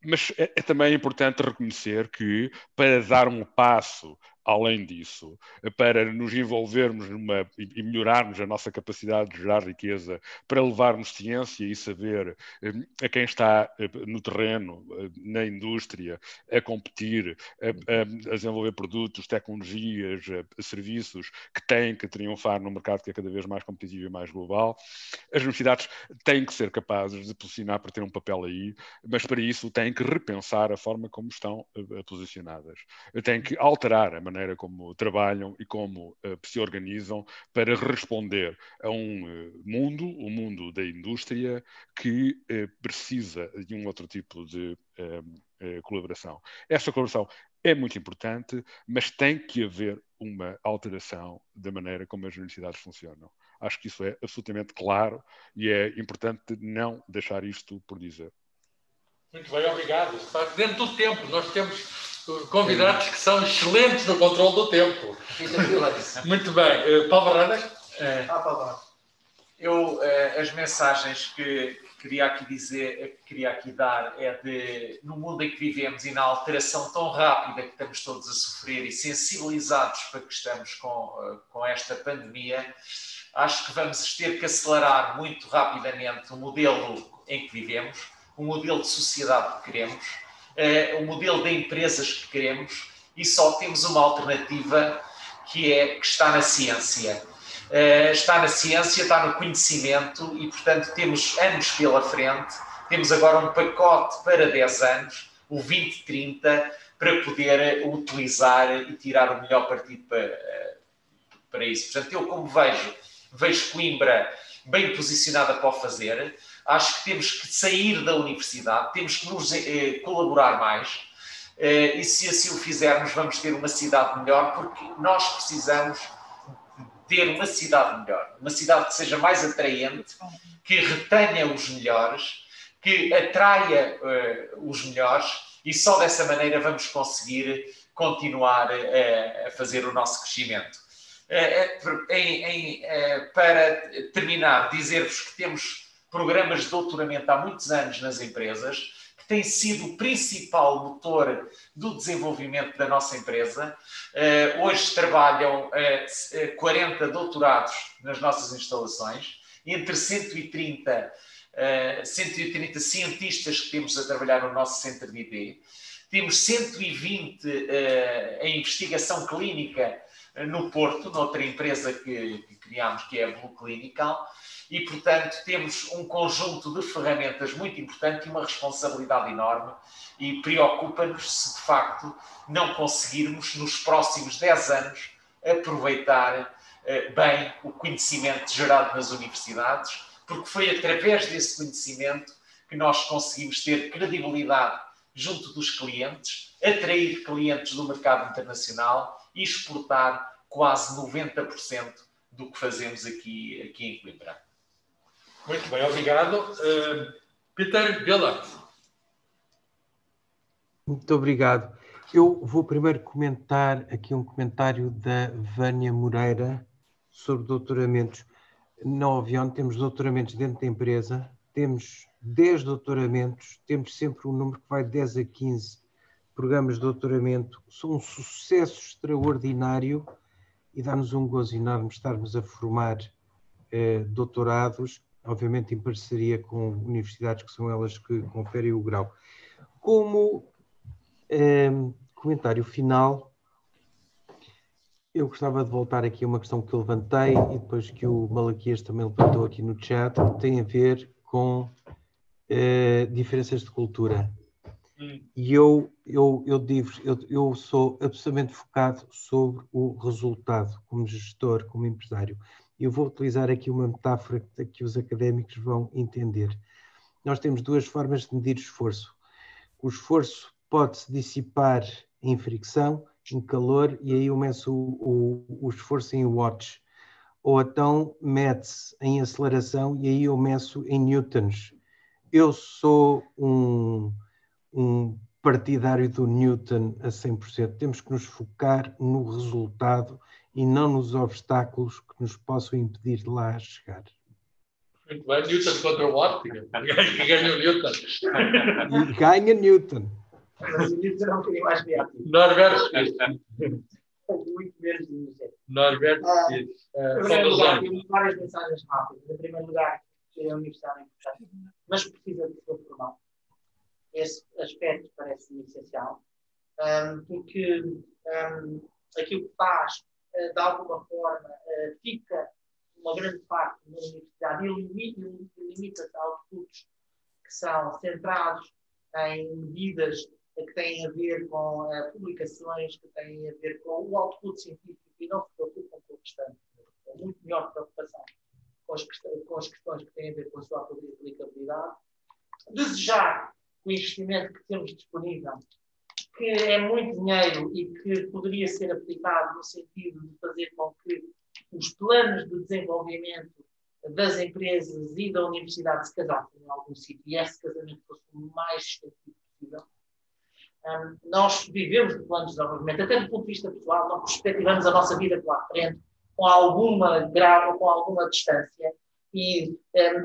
Mas é também importante reconhecer que, para dar um passo além disso, para nos envolvermos e melhorarmos a nossa capacidade de gerar riqueza, para levarmos ciência e saber a quem está no terreno, na indústria, a competir, a desenvolver produtos, tecnologias, serviços que têm que triunfar num mercado que é cada vez mais competitivo e mais global. As universidades têm que ser capazes de posicionar para ter um papel aí, mas para isso têm que repensar a forma como estão posicionadas. Têm que alterar a maneira como trabalham e como se organizam para responder a um mundo, o mundo da indústria, que precisa de um outro tipo de colaboração. Essa colaboração é muito importante, mas tem que haver uma alteração da maneira como as universidades funcionam. Acho que isso é absolutamente claro e é importante não deixar isto por dizer. Muito bem, obrigado. Dentro do tempo, nós temos convidados que são excelentes no controle do tempo. Muito bem. Paulo Barradas? As mensagens que queria aqui dar é de, no mundo em que vivemos e na alteração tão rápida que estamos todos a sofrer e sensibilizados para que estamos com esta pandemia, acho que vamos ter que acelerar muito rapidamente o modelo em que vivemos, o modelo de sociedade que queremos, o modelo de empresas que queremos, e só temos uma alternativa que está na ciência. Está na ciência, está no conhecimento e, portanto, temos anos pela frente. Temos agora um pacote para 10 anos, o 2030, para poder utilizar e tirar o melhor partido para isso. Portanto, eu como vejo Coimbra bem posicionada para o fazer. Acho que temos que sair da universidade, temos que nos colaborar mais e se assim o fizermos vamos ter uma cidade melhor, porque nós precisamos ter uma cidade melhor, uma cidade que seja mais atraente, que retenha os melhores, que atraia os melhores, e só dessa maneira vamos conseguir continuar a fazer o nosso crescimento. Para terminar, dizer-vos que temos programas de doutoramento há muitos anos nas empresas, que tem sido o principal motor do desenvolvimento da nossa empresa. Hoje trabalham 40 doutorados nas nossas instalações, entre 130 cientistas que temos a trabalhar no nosso centro de ID. Temos 120 em investigação clínica no Porto, noutra empresa que criámos, que é a Blue Clinical, e, portanto, temos um conjunto de ferramentas muito importante e uma responsabilidade enorme, e preocupa-nos se, de facto, não conseguirmos, nos próximos 10 anos, aproveitar bem o conhecimento gerado nas universidades, porque foi através desse conhecimento que nós conseguimos ter credibilidade junto dos clientes, atrair clientes do mercado internacional e exportar quase 90% do que fazemos aqui em Coimbra. Muito bem, obrigado. Peter Villa. Muito obrigado. Eu vou primeiro comentar aqui um comentário da Vânia Moreira sobre doutoramentos. Na Ovion temos doutoramentos dentro da empresa, temos 10 doutoramentos, temos sempre um número que vai de 10 a 15 programas de doutoramento. São um sucesso extraordinário e dá-nos um gozo enorme estarmos a formar doutorados, obviamente em parceria com universidades que são elas que conferem o grau. Como comentário final, eu gostava de voltar aqui a uma questão que eu levantei e depois que o Malaquias também levantou aqui no chat, que tem a ver com diferenças de cultura. E eu sou absolutamente focado sobre o resultado, como gestor, como empresário. Eu vou utilizar aqui uma metáfora que os académicos vão entender. Nós temos duas formas de medir esforço. O esforço pode-se dissipar em fricção, em calor, e aí eu meço o esforço em watts. Ou então mede-se em aceleração, e aí eu meço em newtons. Eu sou um partidário do Newton a 100%. Temos que nos focar no resultado e não nos obstáculos que nos possam impedir de lá chegar. Muito bem, Newton contra o Watt, que ganha o Newton. E ganha Newton. Mas o Newton é um bocadinho mais reativo. Norberto. muito menos energético. Norberto, em primeiro lugar, temos várias mensagens rápidas. Em primeiro lugar, a universidade é importante, mas precisa de ser formal. Esse aspecto parece-me essencial, porque aquilo que faz, de alguma forma, fica uma grande parte na universidade e limita-se a outputs que são centrados em medidas que têm a ver com publicações, que têm a ver com o output científico e não se preocupam com o restante. É muito melhor preocupação com as questões que têm a ver com a sua aplicabilidade. Desejar o investimento que temos disponível, que é muito dinheiro e que poderia ser aplicado no sentido de fazer com que os planos de desenvolvimento das empresas e da universidade se casassem em algum sítio e esse casamento fosse o mais extensivo possível. Nós vivemos de planos de desenvolvimento, até do ponto de vista pessoal, nós perspectivamos a nossa vida pela frente com alguma grau, com alguma distância e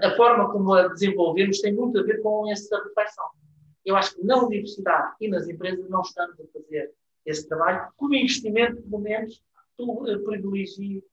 a forma como a desenvolvemos tem muito a ver com essa reflexão. Eu acho que na universidade e nas empresas não estamos a fazer esse trabalho, como investimento, pelo menos, privilegie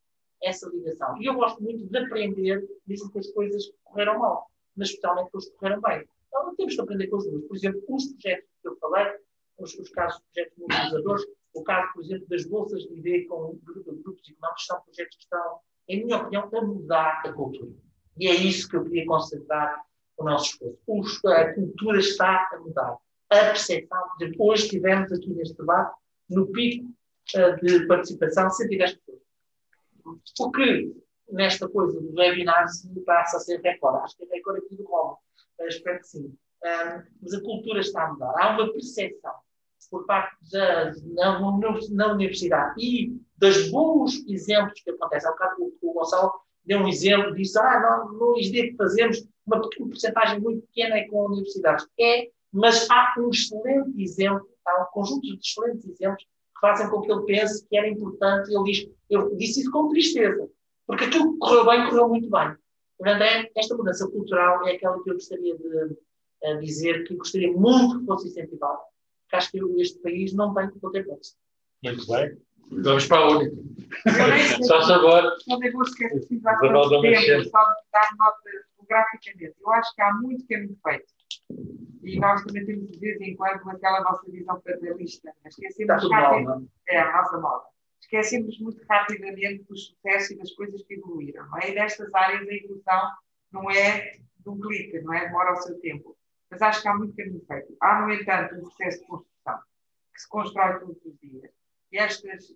essa ligação. E eu gosto muito de aprender, dizem que as coisas correram mal, mas especialmente que elas correram bem. Então, não temos que aprender com as duas. Por exemplo, os projetos que eu falei, os casos de projetos mobilizadores, o caso, por exemplo, das bolsas de ID com grupos económicos, são projetos que estão, em minha opinião, a mudar a cultura. E é isso que eu queria concentrar o nosso esforço. A cultura está a mudar. A percepção, por exemplo, hoje tivemos aqui neste debate, no pico de participação, 110 pessoas. O que, nesta coisa do webinar, se passa a ser recorde. Acho que é recorde aqui do Roma. Espero que sim. Mas a cultura está a mudar. Há uma percepção por parte na universidade e dos bons exemplos que acontecem. Há bocado o Gonçalo deu um exemplo, disse, no ISD que fazemos uma porcentagem muito pequena é com universidades. Mas há um excelente exemplo, há um conjunto de excelentes exemplos que fazem com que ele pense que era importante. Ele diz, eu disse isso com tristeza, porque aquilo que correu bem, correu muito bem. Portanto, esta mudança cultural é aquela que eu gostaria de dizer, que gostaria muito que fosse incentivada, porque acho que este país não tem que poder pensa. Muito bem. Vamos para a única. Só sabor. Não devo esquecer de dar nota geograficamente. Eu acho que há muito caminho feito. E nós também temos, de vez em quando, aquela nossa visão paternalista. Esquecemos rápido. É a nossa moda. Esquecemos muito rapidamente do sucesso e das coisas que evoluíram. Não é? E nestas áreas a evolução não é de um clique, não é? Demora o seu tempo. Mas acho que há muito caminho feito. Há, no entanto, um processo de construção que se constrói todos os dias. E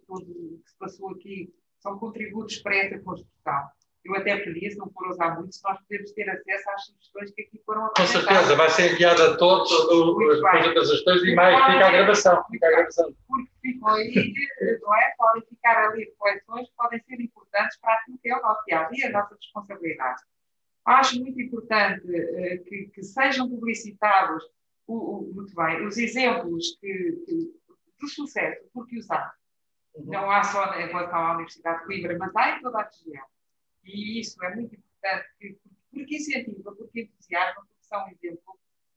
tudo que se passou aqui são contributos para essa construção. Eu até pedia, se não for usar muito, se nós podemos ter acesso às sugestões que aqui foram apresentadas. Com certeza, vai ser enviada a todos as sugestões e mais fica a gravação. Porque ficam aí, não é? Podem ficar ali reflexões que podem ser importantes para aquilo que é o nosso dia-a-dia, a nossa responsabilidade. Acho muito importante que sejam publicitados muito bem os exemplos do sucesso, porque os há. Não há só em relação à Universidade de Coimbra, mas há em toda a região. E isso é muito importante, porque incentiva, porque entusiasma, porque são exemplos.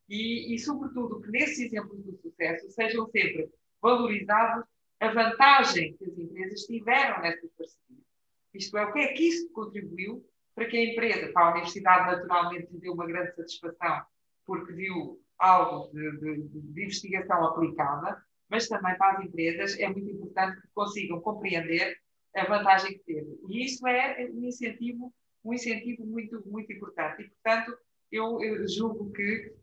E, sobretudo, que nesses exemplos do sucesso sejam sempre valorizados a vantagem que as empresas tiveram nestas parcerias. Isto é, o que é que isto contribuiu para que a empresa, para a Universidade, naturalmente, deu uma grande satisfação, porque viu algo de investigação aplicada, mas também para as empresas é muito importante que consigam compreender a vantagem que teve. E isso é um incentivo muito, muito importante. E, portanto, eu julgo que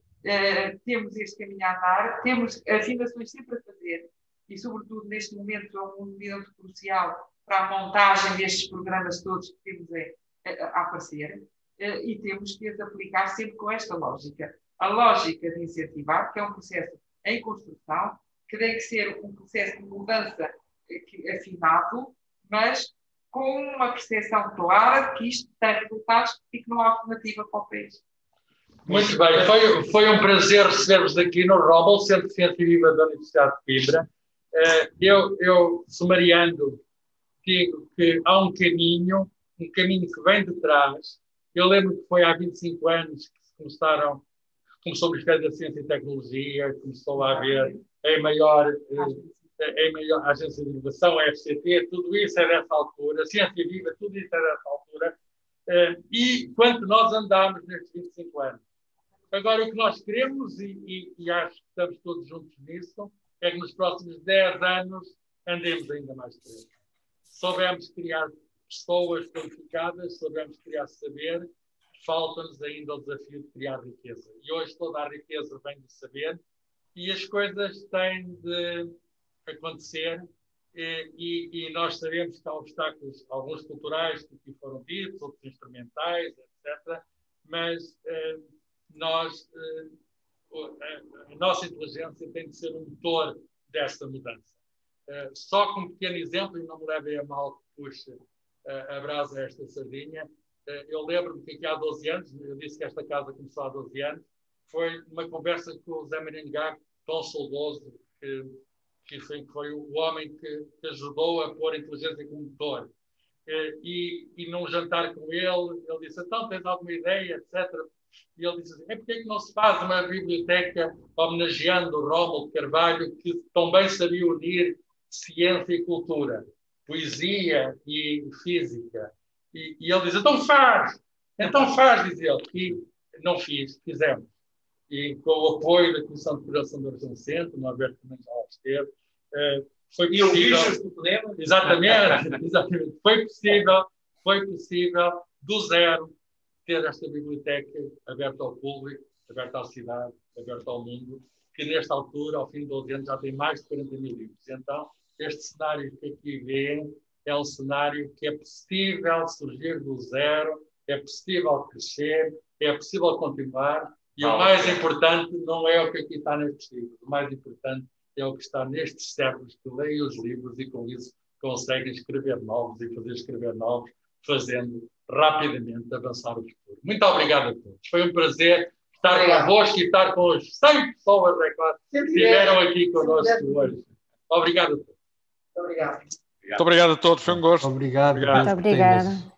temos este caminho a andar, temos afinações sempre a fazer, e, sobretudo, neste momento, é um momento crucial para a montagem destes programas todos que temos a aparecer, e temos que as aplicar sempre com esta lógica. A lógica de incentivar, que é um processo em construção, que tem que ser um processo de mudança afinado, mas com uma percepção clara de que isto tem resultados e que não há alternativa para o país. Muito bem, foi um prazer receber-vos aqui no Rommel, Centro de Ciência Viva da Universidade de Coimbra. Eu, sumariando, digo que há um caminho que vem de trás. Eu lembro que foi há 25 anos que começou o Ministério da Ciência e Tecnologia, começou a haver em maior a Agência de Inovação, a FCT, tudo isso é dessa altura, a Ciência Viva, tudo isso é dessa altura, e quanto nós andámos nestes 25 anos. Agora, o que nós queremos, e acho que estamos todos juntos nisso, é que nos próximos 10 anos andemos ainda mais depressa. Soubemos criar pessoas qualificadas, soubemos criar saber, falta-nos ainda o desafio de criar riqueza. E hoje toda a riqueza vem do saber e as coisas têm de acontecer e nós sabemos que há obstáculos, alguns culturais que aqui foram ditos, outros instrumentais, etc. Mas a nossa inteligência tem de ser o motor desta mudança. Só com um pequeno exemplo, e não me levem a mal que puxe a brasa a esta sardinha, eu lembro-me que aqui há 12 anos, eu disse que esta casa começou há 12 anos, foi uma conversa com o Zé Maringá, tão saudoso, que foi o homem que ajudou a pôr a inteligência como motor. E num jantar com ele disse, então, tens alguma ideia, etc. E ele disse assim, porque é que não se faz uma biblioteca homenageando o Rómulo Carvalho, que tão bem sabia unir ciência e cultura, poesia e física. E ele diz, então faz, diz ele. E não fizemos. E com o apoio da Comissão de Cooperação do Arjão Centro, o Norberto também já lá esteve, foi possível. Exatamente. Foi possível, do zero, ter esta biblioteca aberta ao público, aberta à cidade, aberta ao mundo, que nesta altura, ao fim de 12 anos, já tem mais de 40 mil livros. Então, este cenário que aqui vêem é um cenário que é possível surgir do zero, é possível crescer, é possível continuar, e o mais importante não é o que aqui está nestes livros, o mais importante é o que está nestes cérebros que leem os livros e com isso conseguem escrever novos e fazer escrever novos, fazendo rapidamente avançar o futuro. Muito obrigado a todos. Foi um prazer estar convosco e estar com as 100 pessoas que estiveram aqui connosco hoje. Obrigado a todos. Muito obrigado. Muito obrigado a todos, foi um gosto. Obrigado. Muito obrigada.